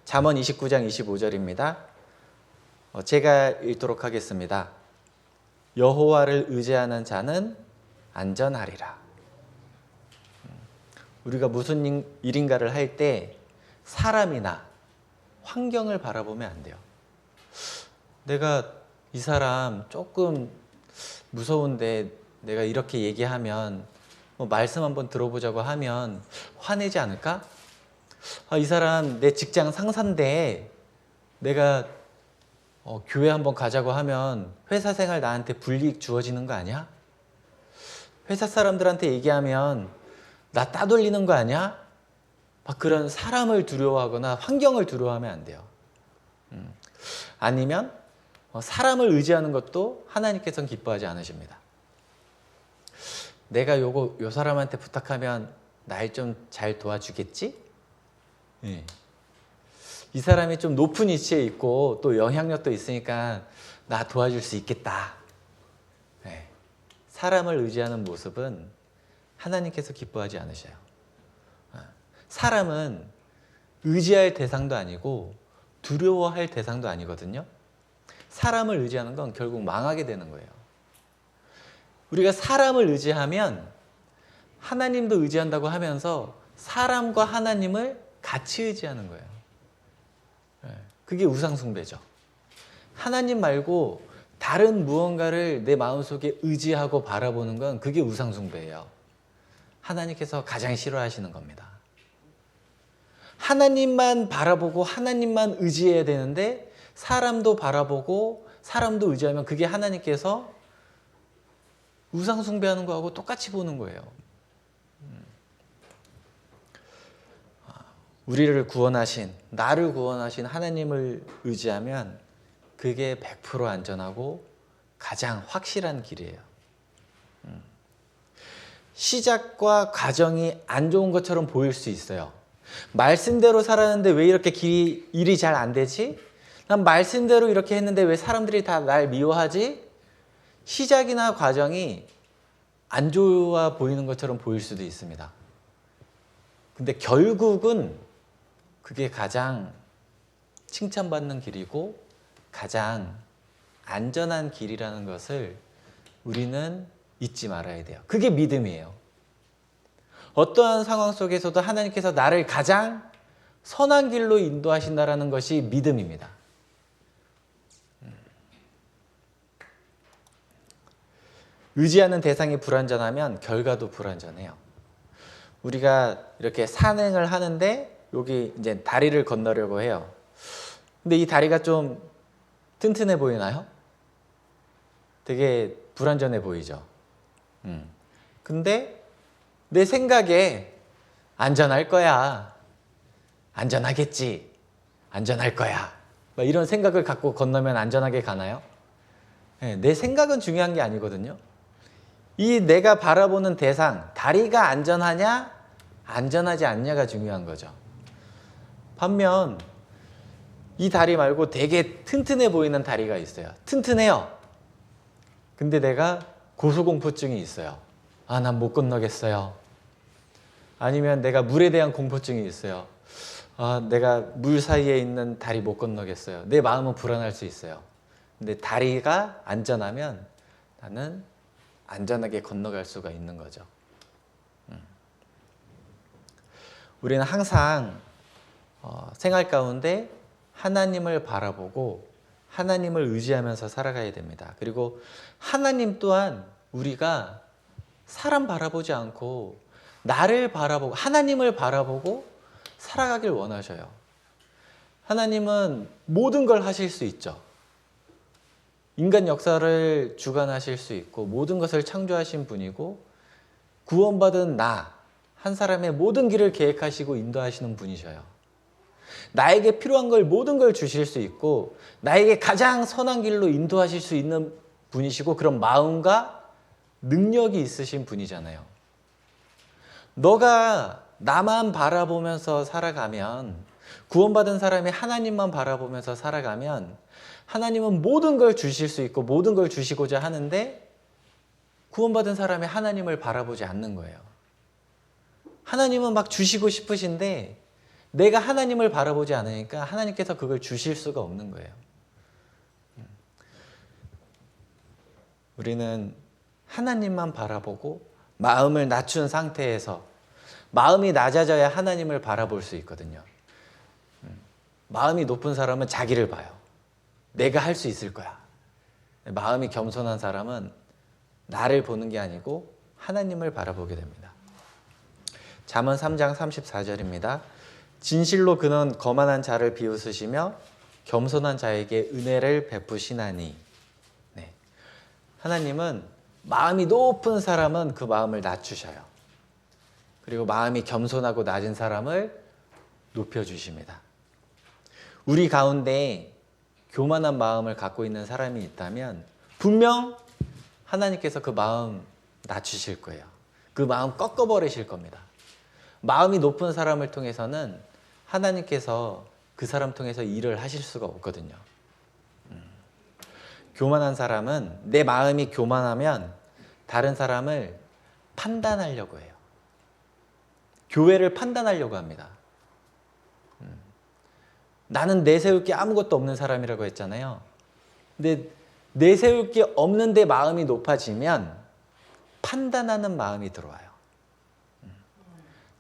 잠언 29장 25절입니다. 제가 읽도록 하겠습니다. 여호와를 의지하는 자는 안전하리라. 우리가 무슨 일인가를 할 때 사람이나 환경을 바라보면 안 돼요. 내가 이 사람 조금 무서운데 내가 이렇게 얘기하면 말씀 한번 들어보자고 하면 화내지 않을까? 이 사람 내 직장 상사인데 내가 교회 한번 가자고 하면 회사 생활 나한테 불이익 주어지는 거 아니야? 회사 사람들한테 얘기하면 나 따돌리는 거 아니야? 막 그런 사람을 두려워하거나 환경을 두려워하면 안 돼요. 아니면 사람을 의지하는 것도 하나님께서는 기뻐하지 않으십니다. 내가 요 사람한테 부탁하면 날 좀 잘 도와주겠지? 네. 이 사람이 좀 높은 위치에 있고 또 영향력도 있으니까 나 도와줄 수 있겠다. 네. 사람을 의지하는 모습은 하나님께서 기뻐하지 않으셔요. 사람은 의지할 대상도 아니고 두려워할 대상도 아니거든요. 사람을 의지하는 건 결국 망하게 되는 거예요. 우리가 사람을 의지하면 하나님도 의지한다고 하면서 사람과 하나님을 같이 의지하는 거예요. 그게 우상숭배죠. 하나님 말고 다른 무언가를 내 마음속에 의지하고 바라보는 건 그게 우상숭배예요. 하나님께서 가장 싫어하시는 겁니다. 하나님만 바라보고 하나님만 의지해야 되는데 사람도 바라보고 사람도 의지하면 그게 하나님께서 우상숭배하는 거하고 똑같이 보는 거예요. 우리를 구원하신, 나를 구원하신 하나님을 의지하면 그게 100% 안전하고 가장 확실한 길이에요. 시작과 과정이 안 좋은 것처럼 보일 수 있어요. 말씀대로 살았는데 왜 이렇게 일이 잘 안 되지? 난 말씀대로 이렇게 했는데 왜 사람들이 다 날 미워하지? 시작이나 과정이 안 좋아 보이는 것처럼 보일 수도 있습니다. 근데 결국은 그게 가장 칭찬받는 길이고 가장 안전한 길이라는 것을 우리는 잊지 말아야 돼요. 그게 믿음이에요. 어떠한 상황 속에서도 하나님께서 나를 가장 선한 길로 인도하신다는 것이 믿음입니다. 의지하는 대상이 불완전하면 결과도 불완전해요. 우리가 이렇게 산행을 하는데 여기 이제 다리를 건너려고 해요. 근데 이 다리가 좀 튼튼해 보이나요? 되게 불완전해 보이죠. 근데 내 생각에 안전할 거야. 안전하겠지. 안전할 거야. 막 이런 생각을 갖고 건너면 안전하게 가나요? 네, 내 생각은 중요한 게 아니거든요. 이 내가 바라보는 대상, 다리가 안전하냐, 안전하지 않냐가 중요한 거죠. 반면 이 다리 말고 되게 튼튼해 보이는 다리가 있어요. 튼튼해요. 근데 내가 고소공포증이 있어요. 아, 난 못 건너겠어요. 아니면 내가 물에 대한 공포증이 있어요. 아, 내가 물 사이에 있는 다리 못 건너겠어요. 내 마음은 불안할 수 있어요. 근데 다리가 안전하면 나는 안전하게 건너갈 수가 있는 거죠. 우리는 항상 생활 가운데 하나님을 바라보고 하나님을 의지하면서 살아가야 됩니다. 그리고 하나님 또한 우리가 사람 바라보지 않고 나를 바라보고 하나님을 바라보고 살아가길 원하셔요. 하나님은 모든 걸 하실 수 있죠. 인간 역사를 주관하실 수 있고 모든 것을 창조하신 분이고 구원받은 나 한 사람의 모든 길을 계획하시고 인도하시는 분이셔요. 나에게 필요한 걸 모든 걸 주실 수 있고 나에게 가장 선한 길로 인도하실 수 있는 분이시고 그런 마음과 능력이 있으신 분이잖아요. 너가 나만 바라보면서 살아가면 구원받은 사람이 하나님만 바라보면서 살아가면 하나님은 모든 걸 주실 수 있고 모든 걸 주시고자 하는데 구원받은 사람이 하나님을 바라보지 않는 거예요. 하나님은 막 주시고 싶으신데 내가 하나님을 바라보지 않으니까 하나님께서 그걸 주실 수가 없는 거예요. 우리는 하나님만 바라보고 마음을 낮춘 상태에서 마음이 낮아져야 하나님을 바라볼 수 있거든요. 마음이 높은 사람은 자기를 봐요. 내가 할 수 있을 거야. 마음이 겸손한 사람은 나를 보는 게 아니고 하나님을 바라보게 됩니다. 잠언 3장 34절입니다. 진실로 그는 거만한 자를 비웃으시며 겸손한 자에게 은혜를 베푸시나니. 네. 하나님은 마음이 높은 사람은 그 마음을 낮추셔요. 그리고 마음이 겸손하고 낮은 사람을 높여주십니다. 우리 가운데 교만한 마음을 갖고 있는 사람이 있다면 분명 하나님께서 그 마음 낮추실 거예요. 그 마음 꺾어버리실 겁니다. 마음이 높은 사람을 통해서는 하나님께서 그 사람 통해서 일을 하실 수가 없거든요. 교만한 사람은 내 마음이 교만하면 다른 사람을 판단하려고 해요. 교회를 판단하려고 합니다. 나는 내세울 게 아무것도 없는 사람이라고 했잖아요. 근데 내세울 게 없는데 마음이 높아지면 판단하는 마음이 들어와요.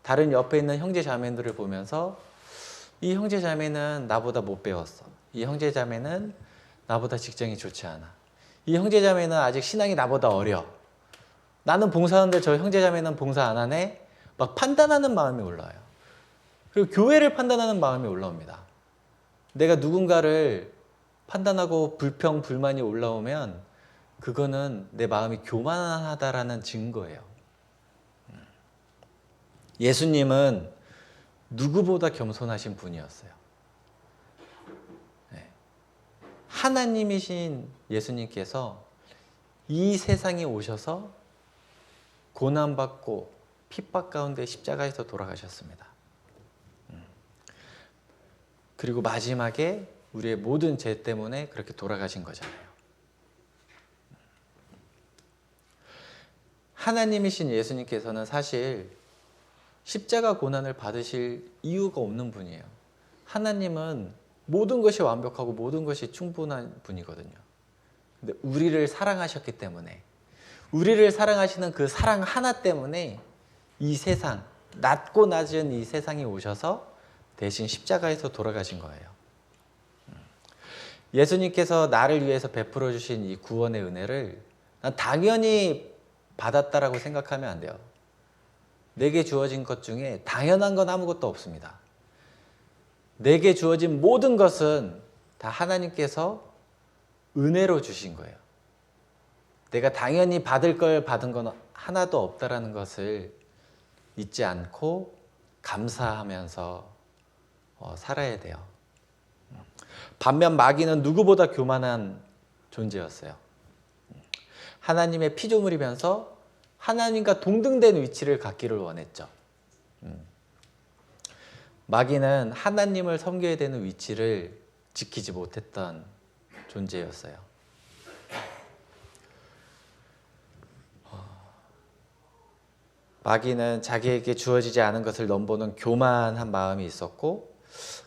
다른 옆에 있는 형제 자매들을 보면서 이 형제 자매는 나보다 못 배웠어. 이 형제 자매는 나보다 직장이 좋지 않아. 이 형제 자매는 아직 신앙이 나보다 어려. 나는 봉사하는데 저 형제 자매는 봉사 안 하네. 막 판단하는 마음이 올라와요. 그리고 교회를 판단하는 마음이 올라옵니다. 내가 누군가를 판단하고 불평, 불만이 올라오면 그거는 내 마음이 교만하다라는 증거예요. 예수님은 누구보다 겸손하신 분이었어요. 네. 하나님이신 예수님께서 이 세상에 오셔서 고난받고 핍박 가운데 십자가에서 돌아가셨습니다. 그리고 마지막에 우리의 모든 죄 때문에 그렇게 돌아가신 거잖아요. 하나님이신 예수님께서는 사실 십자가 고난을 받으실 이유가 없는 분이에요. 하나님은 모든 것이 완벽하고 모든 것이 충분한 분이거든요. 근데 우리를 사랑하셨기 때문에 우리를 사랑하시는 그 사랑 하나 때문에 이 세상, 낮고 낮은 이 세상에 오셔서 대신 십자가에서 돌아가신 거예요. 예수님께서 나를 위해서 베풀어 주신 이 구원의 은혜를 난 당연히 받았다라고 생각하면 안 돼요. 내게 주어진 것 중에 당연한 건 아무것도 없습니다. 내게 주어진 모든 것은 다 하나님께서 은혜로 주신 거예요. 내가 당연히 받을 걸 받은 건 하나도 없다라는 것을 잊지 않고 감사하면서 살아야 돼요. 반면 마귀는 누구보다 교만한 존재였어요. 하나님의 피조물이면서 하나님과 동등된 위치를 갖기를 원했죠. 마귀는 하나님을 섬겨야 되는 위치를 지키지 못했던 존재였어요. 마귀는 자기에게 주어지지 않은 것을 넘보는 교만한 마음이 있었고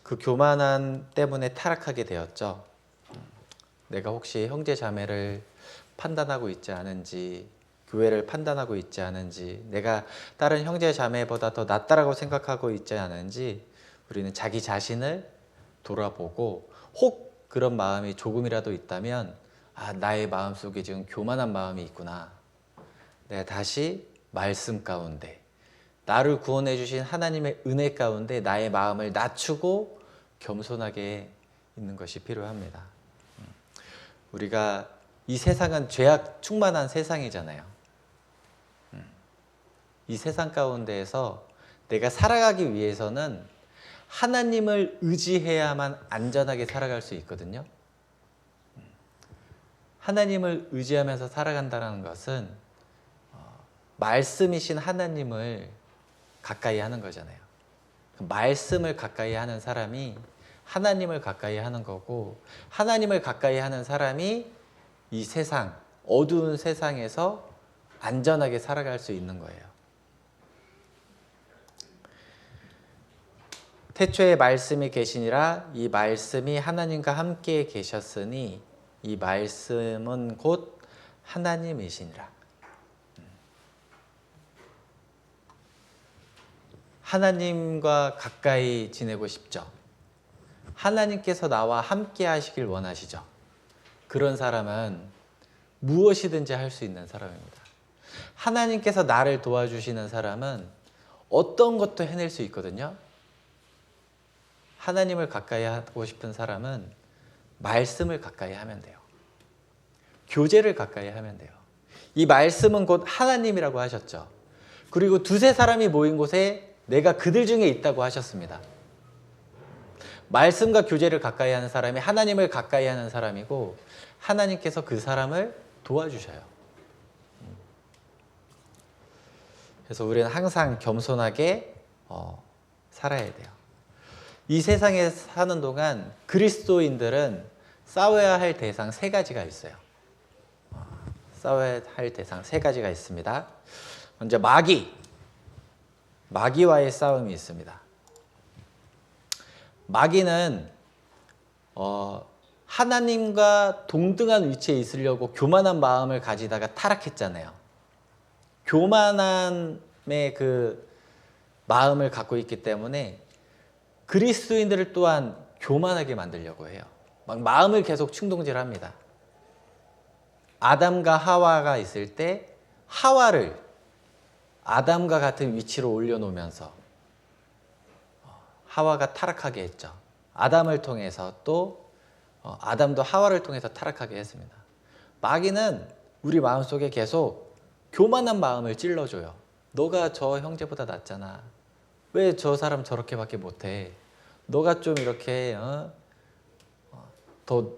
그 교만함 때문에 타락하게 되었죠. 내가 혹시 형제 자매를 판단하고 있지 않은지, 교회를 판단하고 있지 않은지, 내가 다른 형제 자매보다 더 낫다라고 생각하고 있지 않은지 우리는 자기 자신을 돌아보고 혹 그런 마음이 조금이라도 있다면 나의 마음속에 지금 교만한 마음이 있구나. 내가 다시 말씀 가운데 나를 구원해 주신 하나님의 은혜 가운데 나의 마음을 낮추고 겸손하게 있는 것이 필요합니다. 우리가 이 세상은 죄악 충만한 세상이잖아요. 이 세상 가운데에서 내가 살아가기 위해서는 하나님을 의지해야만 안전하게 살아갈 수 있거든요. 하나님을 의지하면서 살아간다는 것은 말씀이신 하나님을 가까이 하는 거잖아요. 말씀을 가까이 하는 사람이 하나님을 가까이 하는 거고, 하나님을 가까이 하는 사람이 이 세상, 어두운 세상에서 안전하게 살아갈 수 있는 거예요. 태초에 말씀이 계시니라 이 말씀이 하나님과 함께 계셨으니 이 말씀은 곧 하나님이시니라. 하나님과 가까이 지내고 싶죠. 하나님께서 나와 함께 하시길 원하시죠. 그런 사람은 무엇이든지 할 수 있는 사람입니다. 하나님께서 나를 도와주시는 사람은 어떤 것도 해낼 수 있거든요. 하나님을 가까이 하고 싶은 사람은 말씀을 가까이 하면 돼요. 교제를 가까이 하면 돼요. 이 말씀은 곧 하나님이라고 하셨죠. 그리고 두세 사람이 모인 곳에 내가 그들 중에 있다고 하셨습니다. 말씀과 교제를 가까이 하는 사람이 하나님을 가까이 하는 사람이고 하나님께서 그 사람을 도와주셔요. 그래서 우리는 항상 겸손하게 살아야 돼요. 이 세상에 사는 동안 그리스도인들은 싸워야 할 대상 세 가지가 있어요. 싸워야 할 대상 세 가지가 있습니다. 먼저 마귀와의 싸움이 있습니다. 마귀는 하나님과 동등한 위치에 있으려고 교만한 마음을 가지다가 타락했잖아요. 교만함의 그 마음을 갖고 있기 때문에 그리스도인들을 또한 교만하게 만들려고 해요. 막 마음을 계속 충동질합니다. 아담과 하와가 있을 때 하와를 아담과 같은 위치로 올려놓으면서 하와가 타락하게 했죠. 아담을 통해서 또 아담도 하와를 통해서 타락하게 했습니다. 마귀는 우리 마음속에 계속 교만한 마음을 찔러줘요. 너가 저 형제보다 낫잖아. 왜 저 사람 저렇게밖에 못해? 너가 좀 이렇게 더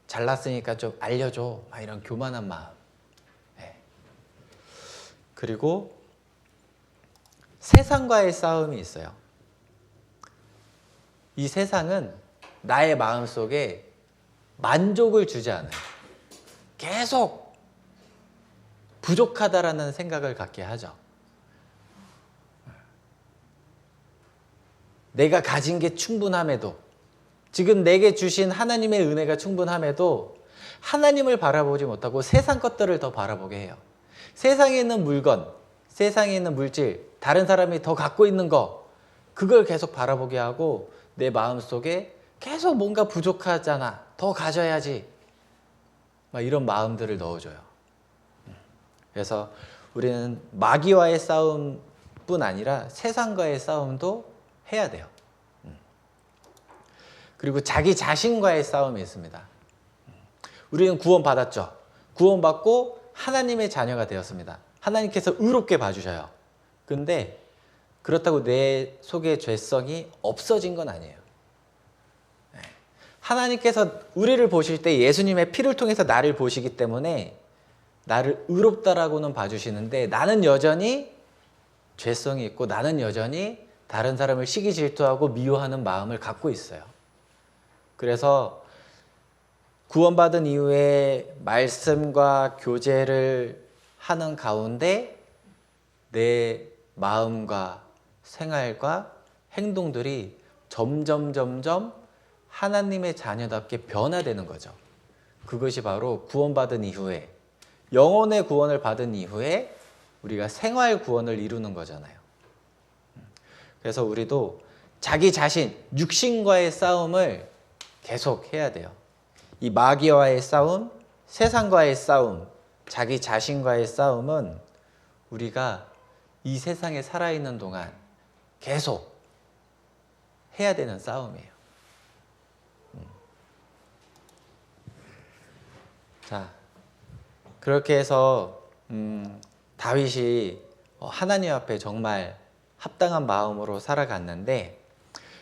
잘났으니까 좀 알려줘. 막 이런 교만한 마음. 네. 그리고 세상과의 싸움이 있어요. 이 세상은 나의 마음속에 만족을 주지 않아요. 계속 부족하다라는 생각을 갖게 하죠. 내가 가진 게 충분함에도, 지금 내게 주신 하나님의 은혜가 충분함에도 하나님을 바라보지 못하고 세상 것들을 더 바라보게 해요. 세상에 있는 물건, 세상에 있는 물질, 다른 사람이 더 갖고 있는 거, 그걸 계속 바라보게 하고 내 마음속에 계속 뭔가 부족하잖아, 더 가져야지, 막 이런 마음들을 넣어줘요. 그래서 우리는 마귀와의 싸움뿐 아니라 세상과의 싸움도 해야 돼요. 그리고 자기 자신과의 싸움이 있습니다. 우리는 구원받았죠. 구원받고 하나님의 자녀가 되었습니다. 하나님께서 의롭게 봐주셔요. 근데 그렇다고 내 속의 죄성이 없어진 건 아니에요. 하나님께서 우리를 보실 때 예수님의 피를 통해서 나를 보시기 때문에 나를 의롭다라고는 봐주시는데 나는 여전히 죄성이 있고 나는 여전히 다른 사람을 시기 질투하고 미워하는 마음을 갖고 있어요. 그래서 구원받은 이후에 말씀과 교제를 하는 가운데 내 마음과 생활과 행동들이 점점 하나님의 자녀답게 변화되는 거죠. 그것이 바로 구원받은 이후에, 영혼의 구원을 받은 이후에 우리가 생활 구원을 이루는 거잖아요. 그래서 우리도 자기 자신, 육신과의 싸움을 계속 해야 돼요. 이 마귀와의 싸움, 세상과의 싸움, 자기 자신과의 싸움은 우리가 이 세상에 살아있는 동안 계속 해야 되는 싸움이에요. 자, 그렇게 해서 다윗이 하나님 앞에 정말 합당한 마음으로 살아갔는데,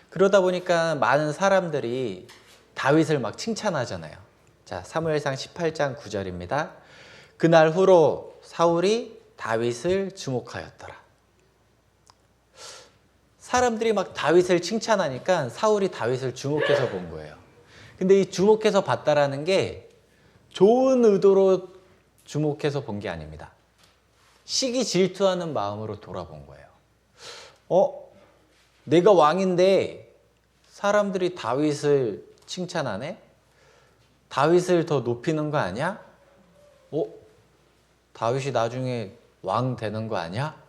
그러다 보니까 많은 사람들이 다윗을 막 칭찬하잖아요. 자, 사무엘상 18장 9절입니다. 그날 후로 사울이 다윗을 주목하였더라. 사람들이 막 다윗을 칭찬하니까 사울이 다윗을 주목해서 본 거예요. 근데 이 주목해서 봤다라는 게 좋은 의도로 주목해서 본 게 아닙니다. 시기 질투하는 마음으로 돌아본 거예요. 내가 왕인데 사람들이 다윗을 칭찬하네? 다윗을 더 높이는 거 아니야? 다윗이 나중에 왕 되는 거 아니야?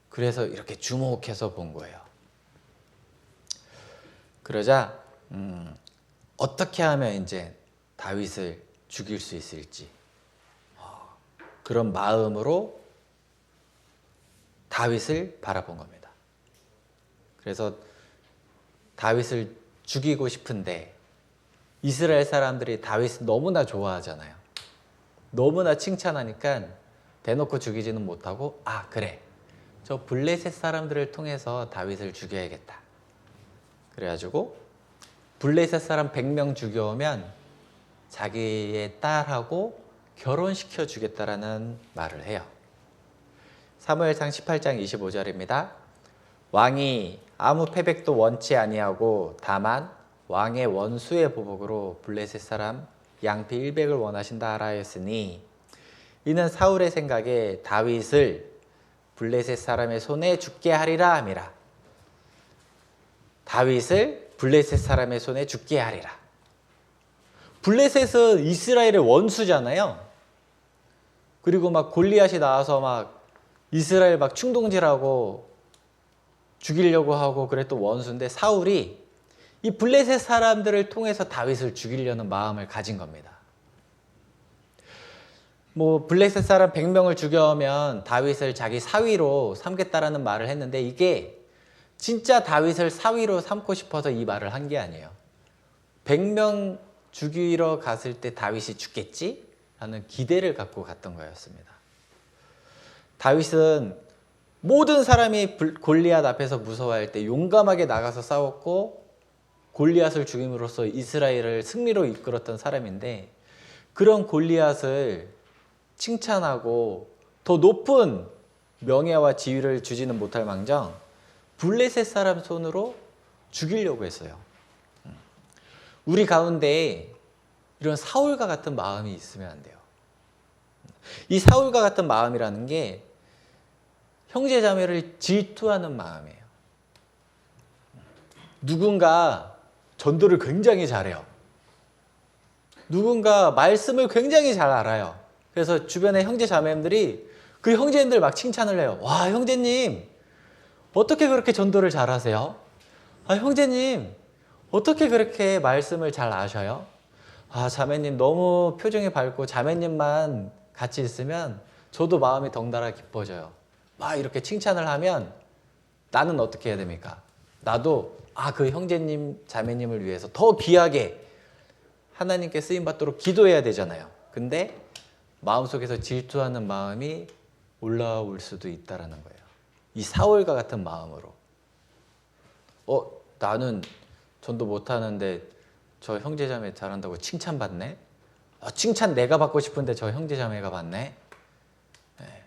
그래서 이렇게 주목해서 본 거예요. 그러자 어떻게 하면 이제 다윗을 죽일 수 있을지 그런 마음으로 다윗을 바라본 겁니다. 그래서 다윗을 죽이고 싶은데 이스라엘 사람들이 다윗을 너무나 좋아하잖아요. 너무나 칭찬하니까 대놓고 죽이지는 못하고 그래, 저 블레셋 사람들을 통해서 다윗을 죽여야겠다. 그래가지고 블레셋 사람 100명 죽여오면 자기의 딸하고 결혼시켜 주겠다라는 말을 해요. 사무엘상 18장 25절입니다. 왕이 아무 패백도 원치 아니하고 다만 왕의 원수의 보복으로 블레셋 사람 양피 100을 원하신다 하였으니 이는 사울의 생각에 다윗을 블레셋 사람의 손에 죽게 하리라 함이라. 다윗을 블레셋 사람의 손에 죽게 하리라. 블레셋은 이스라엘의 원수잖아요. 그리고 막 골리앗이 나와서 막 이스라엘 막 충동질하고 죽이려고 하고 그랬던 원수인데 사울이 이 블레셋 사람들을 통해서 다윗을 죽이려는 마음을 가진 겁니다. 블레셋 사람 100명을 죽여오면 다윗을 자기 사위로 삼겠다라는 말을 했는데 이게 진짜 다윗을 사위로 삼고 싶어서 이 말을 한 게 아니에요. 100명 죽이러 갔을 때 다윗이 죽겠지? 라는 기대를 갖고 갔던 거였습니다. 다윗은 모든 사람이 골리앗 앞에서 무서워할 때 용감하게 나가서 싸웠고 골리앗을 죽임으로써 이스라엘을 승리로 이끌었던 사람인데 그런 골리앗을 칭찬하고 더 높은 명예와 지위를 주지는 못할 망정 블레셋 사람 손으로 죽이려고 했어요. 우리 가운데 이런 사울과 같은 마음이 있으면 안 돼요. 이 사울과 같은 마음이라는 게 형제자매를 질투하는 마음이에요. 누군가 전도를 굉장히 잘해요. 누군가 말씀을 굉장히 잘 알아요. 그래서 주변의 형제자매들이 그 형제님들 막 칭찬을 해요. 와, 형제님 어떻게 그렇게 전도를 잘하세요? 형제님 어떻게 그렇게 말씀을 잘 아셔요? 자매님 너무 표정이 밝고 자매님만 같이 있으면 저도 마음이 덩달아 기뻐져요. 막 이렇게 칭찬을 하면 나는 어떻게 해야 됩니까? 나도 그 형제님, 자매님을 위해서 더 귀하게 하나님께 쓰임받도록 기도해야 되잖아요. 근데 마음속에서 질투하는 마음이 올라올 수도 있다라는 거예요. 이 사울과 같은 마음으로. 나는 전도 못하는데 저 형제자매 잘한다고 칭찬받네? 칭찬 내가 받고 싶은데 저 형제자매가 받네? 네.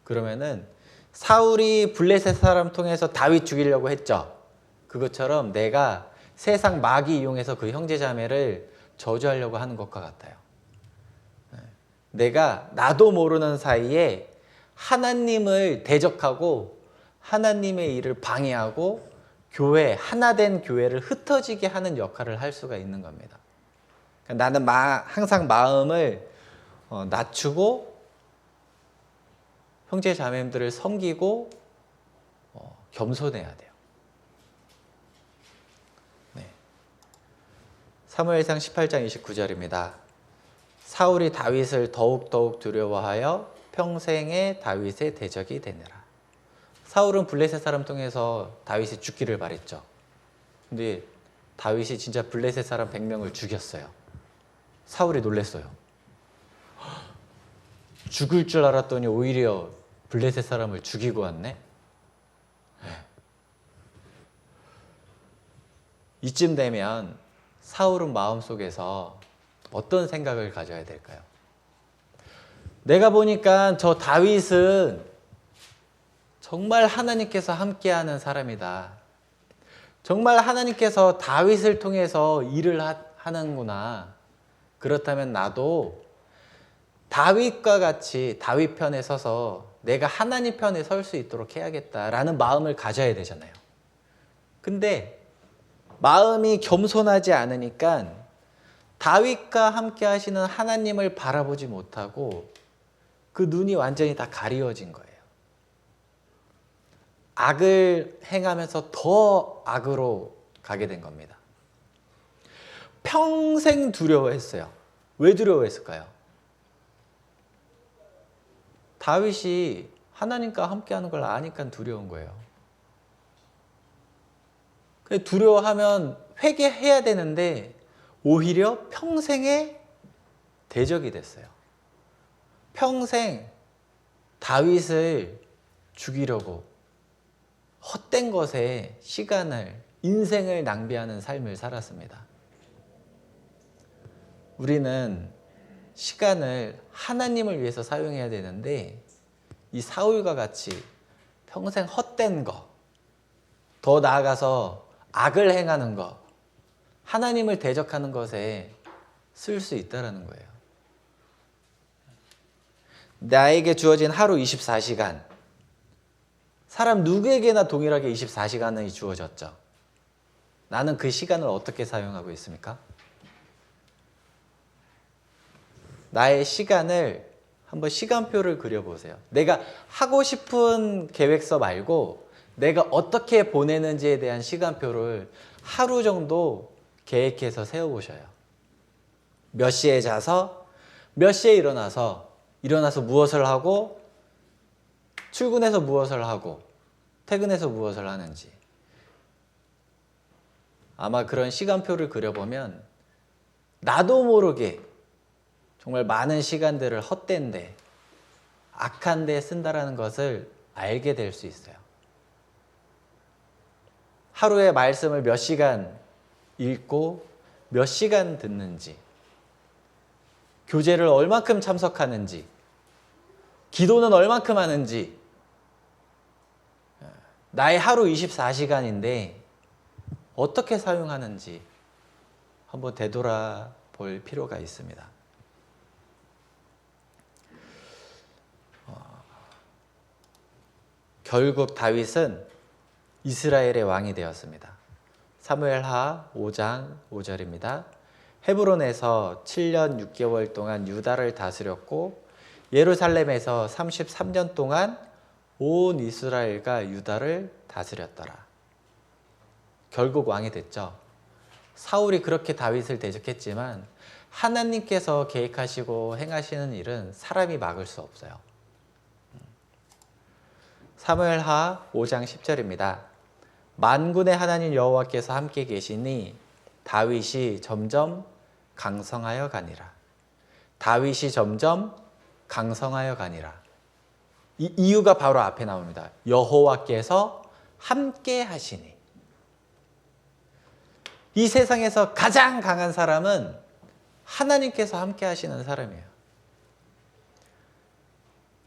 그러면은 사울이 블레셋 사람 통해서 다윗 죽이려고 했죠. 그것처럼 내가 세상 마귀 이용해서 그 형제자매를 저주하려고 하는 것과 같아요. 내가 나도 모르는 사이에 하나님을 대적하고 하나님의 일을 방해하고 교회, 하나된 교회를 흩어지게 하는 역할을 할 수가 있는 겁니다. 그러니까 나는 항상 마음을 낮추고 형제 자매들을 섬기고 겸손해야 돼요. 네. 사무엘상 18장 29절입니다. 사울이 다윗을 더욱 두려워하여 평생에 다윗의 대적이 되느라. 사울은 블레셋 사람 통해서 다윗이 죽기를 바랬죠. 근데 다윗이 진짜 블레셋 사람 100명을 죽였어요. 사울이 놀랬어요. 죽을 줄 알았더니 오히려 블레셋 사람을 죽이고 왔네. 이쯤 되면 사울은 마음속에서 어떤 생각을 가져야 될까요? 내가 보니까 저 다윗은 정말 하나님께서 함께하는 사람이다. 정말 하나님께서 다윗을 통해서 일을 하는구나. 그렇다면 나도 다윗과 같이 다윗 편에 서서 내가 하나님 편에 설 수 있도록 해야겠다라는 마음을 가져야 되잖아요. 근데 마음이 겸손하지 않으니까 다윗과 함께 하시는 하나님을 바라보지 못하고 그 눈이 완전히 다 가리워진 거예요. 악을 행하면서 더 악으로 가게 된 겁니다. 평생 두려워했어요. 왜 두려워했을까요? 다윗이 하나님과 함께하는 걸 아니까 두려운 거예요. 두려워하면 회개해야 되는데 오히려 평생의 대적이 됐어요. 평생 다윗을 죽이려고 헛된 것에 시간을, 인생을 낭비하는 삶을 살았습니다. 우리는 시간을 하나님을 위해서 사용해야 되는데 이 사울과 같이 평생 헛된 거, 더 나아가서 악을 행하는 거, 하나님을 대적하는 것에 쓸 수 있다는 거예요. 나에게 주어진 하루 24시간, 사람 누구에게나 동일하게 24시간이 주어졌죠. 나는 그 시간을 어떻게 사용하고 있습니까? 나의 시간을 한번 시간표를 그려보세요. 내가 하고 싶은 계획서 말고 내가 어떻게 보내는지에 대한 시간표를 하루 정도 계획해서 세워보셔요. 몇 시에 자서 몇 시에 일어나서 무엇을 하고 출근해서 무엇을 하고 퇴근해서 무엇을 하는지. 아마 그런 시간표를 그려보면 나도 모르게 정말 많은 시간들을 헛된 데, 악한 데 쓴다라는 것을 알게 될 수 있어요. 하루에 말씀을 몇 시간 읽고 몇 시간 듣는지, 교제를 얼만큼 참석하는지, 기도는 얼만큼 하는지, 나의 하루 24시간인데 어떻게 사용하는지 한번 되돌아볼 필요가 있습니다. 결국 다윗은 이스라엘의 왕이 되었습니다. 사무엘하 5장 5절입니다. 헤브론에서 7년 6개월 동안 유다를 다스렸고 예루살렘에서 33년 동안 온 이스라엘과 유다를 다스렸더라. 결국 왕이 됐죠. 사울이 그렇게 다윗을 대적했지만 하나님께서 계획하시고 행하시는 일은 사람이 막을 수 없어요. 사무엘하 5장 10절입니다. 만군의 하나님 여호와께서 함께 계시니 다윗이 점점 강성하여 가니라. 다윗이 점점 강성하여 가니라. 이 이유가 바로 앞에 나옵니다. 여호와께서 함께 하시니. 이 세상에서 가장 강한 사람은 하나님께서 함께 하시는 사람이에요.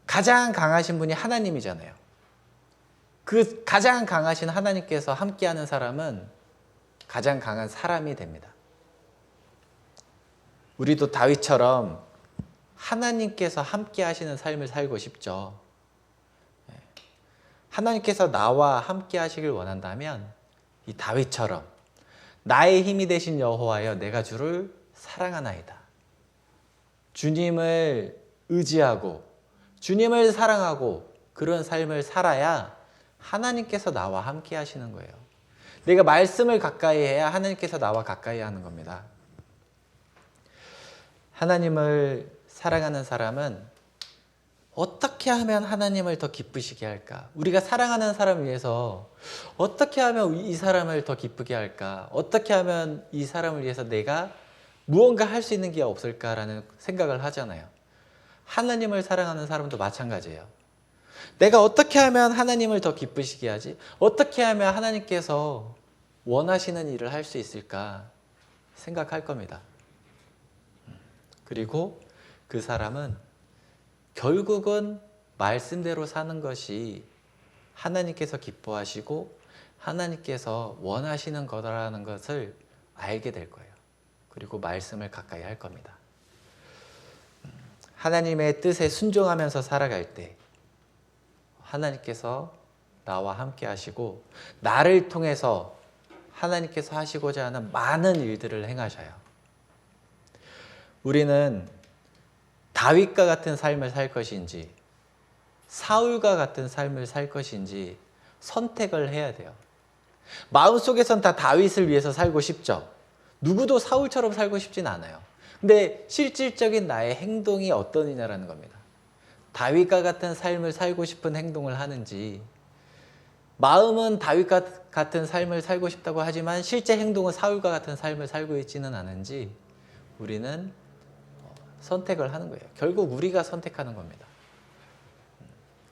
가장 강하신 분이 하나님이잖아요. 그 가장 강하신 하나님께서 함께하는 사람은 가장 강한 사람이 됩니다. 우리도 다윗처럼 하나님께서 함께하시는 삶을 살고 싶죠. 하나님께서 나와 함께하시길 원한다면 이 다윗처럼 나의 힘이 되신 여호와여 내가 주를 사랑하나이다. 주님을 의지하고 주님을 사랑하고 그런 삶을 살아야 하나님께서 나와 함께 하시는 거예요. 내가 말씀을 가까이 해야 하나님께서 나와 가까이 하는 겁니다. 하나님을 사랑하는 사람은 어떻게 하면 하나님을 더 기쁘시게 할까? 우리가 사랑하는 사람을 위해서 어떻게 하면 이 사람을 더 기쁘게 할까? 어떻게 하면 이 사람을 위해서 내가 무언가 할 수 있는 게 없을까라는 생각을 하잖아요. 하나님을 사랑하는 사람도 마찬가지예요. 내가 어떻게 하면 하나님을 더 기쁘시게 하지? 어떻게 하면 하나님께서 원하시는 일을 할 수 있을까 생각할 겁니다. 그리고 그 사람은 결국은 말씀대로 사는 것이 하나님께서 기뻐하시고 하나님께서 원하시는 거라는 것을 알게 될 거예요. 그리고 말씀을 가까이 할 겁니다. 하나님의 뜻에 순종하면서 살아갈 때 하나님께서 나와 함께 하시고 나를 통해서 하나님께서 하시고자 하는 많은 일들을 행하셔요. 우리는 다윗과 같은 삶을 살 것인지 사울과 같은 삶을 살 것인지 선택을 해야 돼요. 마음속에선 다 다윗을 위해서 살고 싶죠. 누구도 사울처럼 살고 싶진 않아요. 근데 실질적인 나의 행동이 어떠느냐라는 겁니다. 다윗과 같은 삶을 살고 싶은 행동을 하는지, 마음은 다윗과 같은 삶을 살고 싶다고 하지만 실제 행동은 사울과 같은 삶을 살고 있지는 않은지 우리는 선택을 하는 거예요. 결국 우리가 선택하는 겁니다.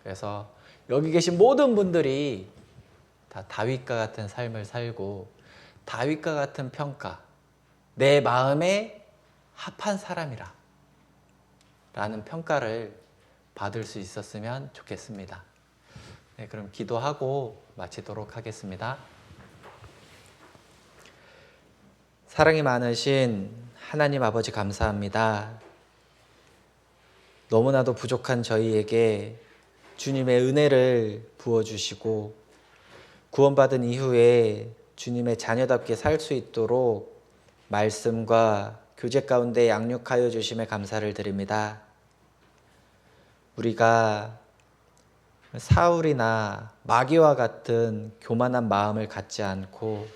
그래서 여기 계신 모든 분들이 다 다윗과 같은 삶을 살고 다윗과 같은 평가, 내 마음에 합한 사람이라 라는 평가를 받을 수 있었으면 좋겠습니다. 네, 그럼 기도하고 마치도록 하겠습니다. 사랑이 많으신 하나님 아버지 감사합니다. 너무나도 부족한 저희에게 주님의 은혜를 부어주시고 구원받은 이후에 주님의 자녀답게 살 수 있도록 말씀과 교제 가운데 양육하여 주심에 감사를 드립니다. 우리가 사울이나 마귀와 같은 교만한 마음을 갖지 않고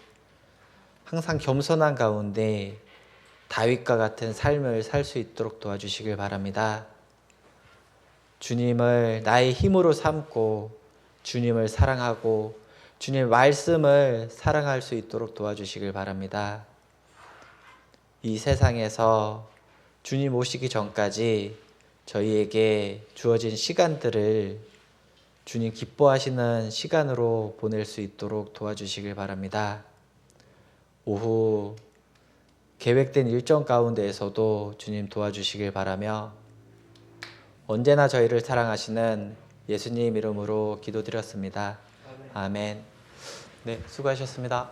항상 겸손한 가운데 다윗과 같은 삶을 살 수 있도록 도와주시길 바랍니다. 주님을 나의 힘으로 삼고 주님을 사랑하고 주님의 말씀을 사랑할 수 있도록 도와주시길 바랍니다. 이 세상에서 주님 오시기 전까지 저희에게 주어진 시간들을 주님 기뻐하시는 시간으로 보낼 수 있도록 도와주시길 바랍니다. 오후 계획된 일정 가운데에서도 주님 도와주시길 바라며 언제나 저희를 사랑하시는 예수님 이름으로 기도드렸습니다. 아멘. 네, 수고하셨습니다.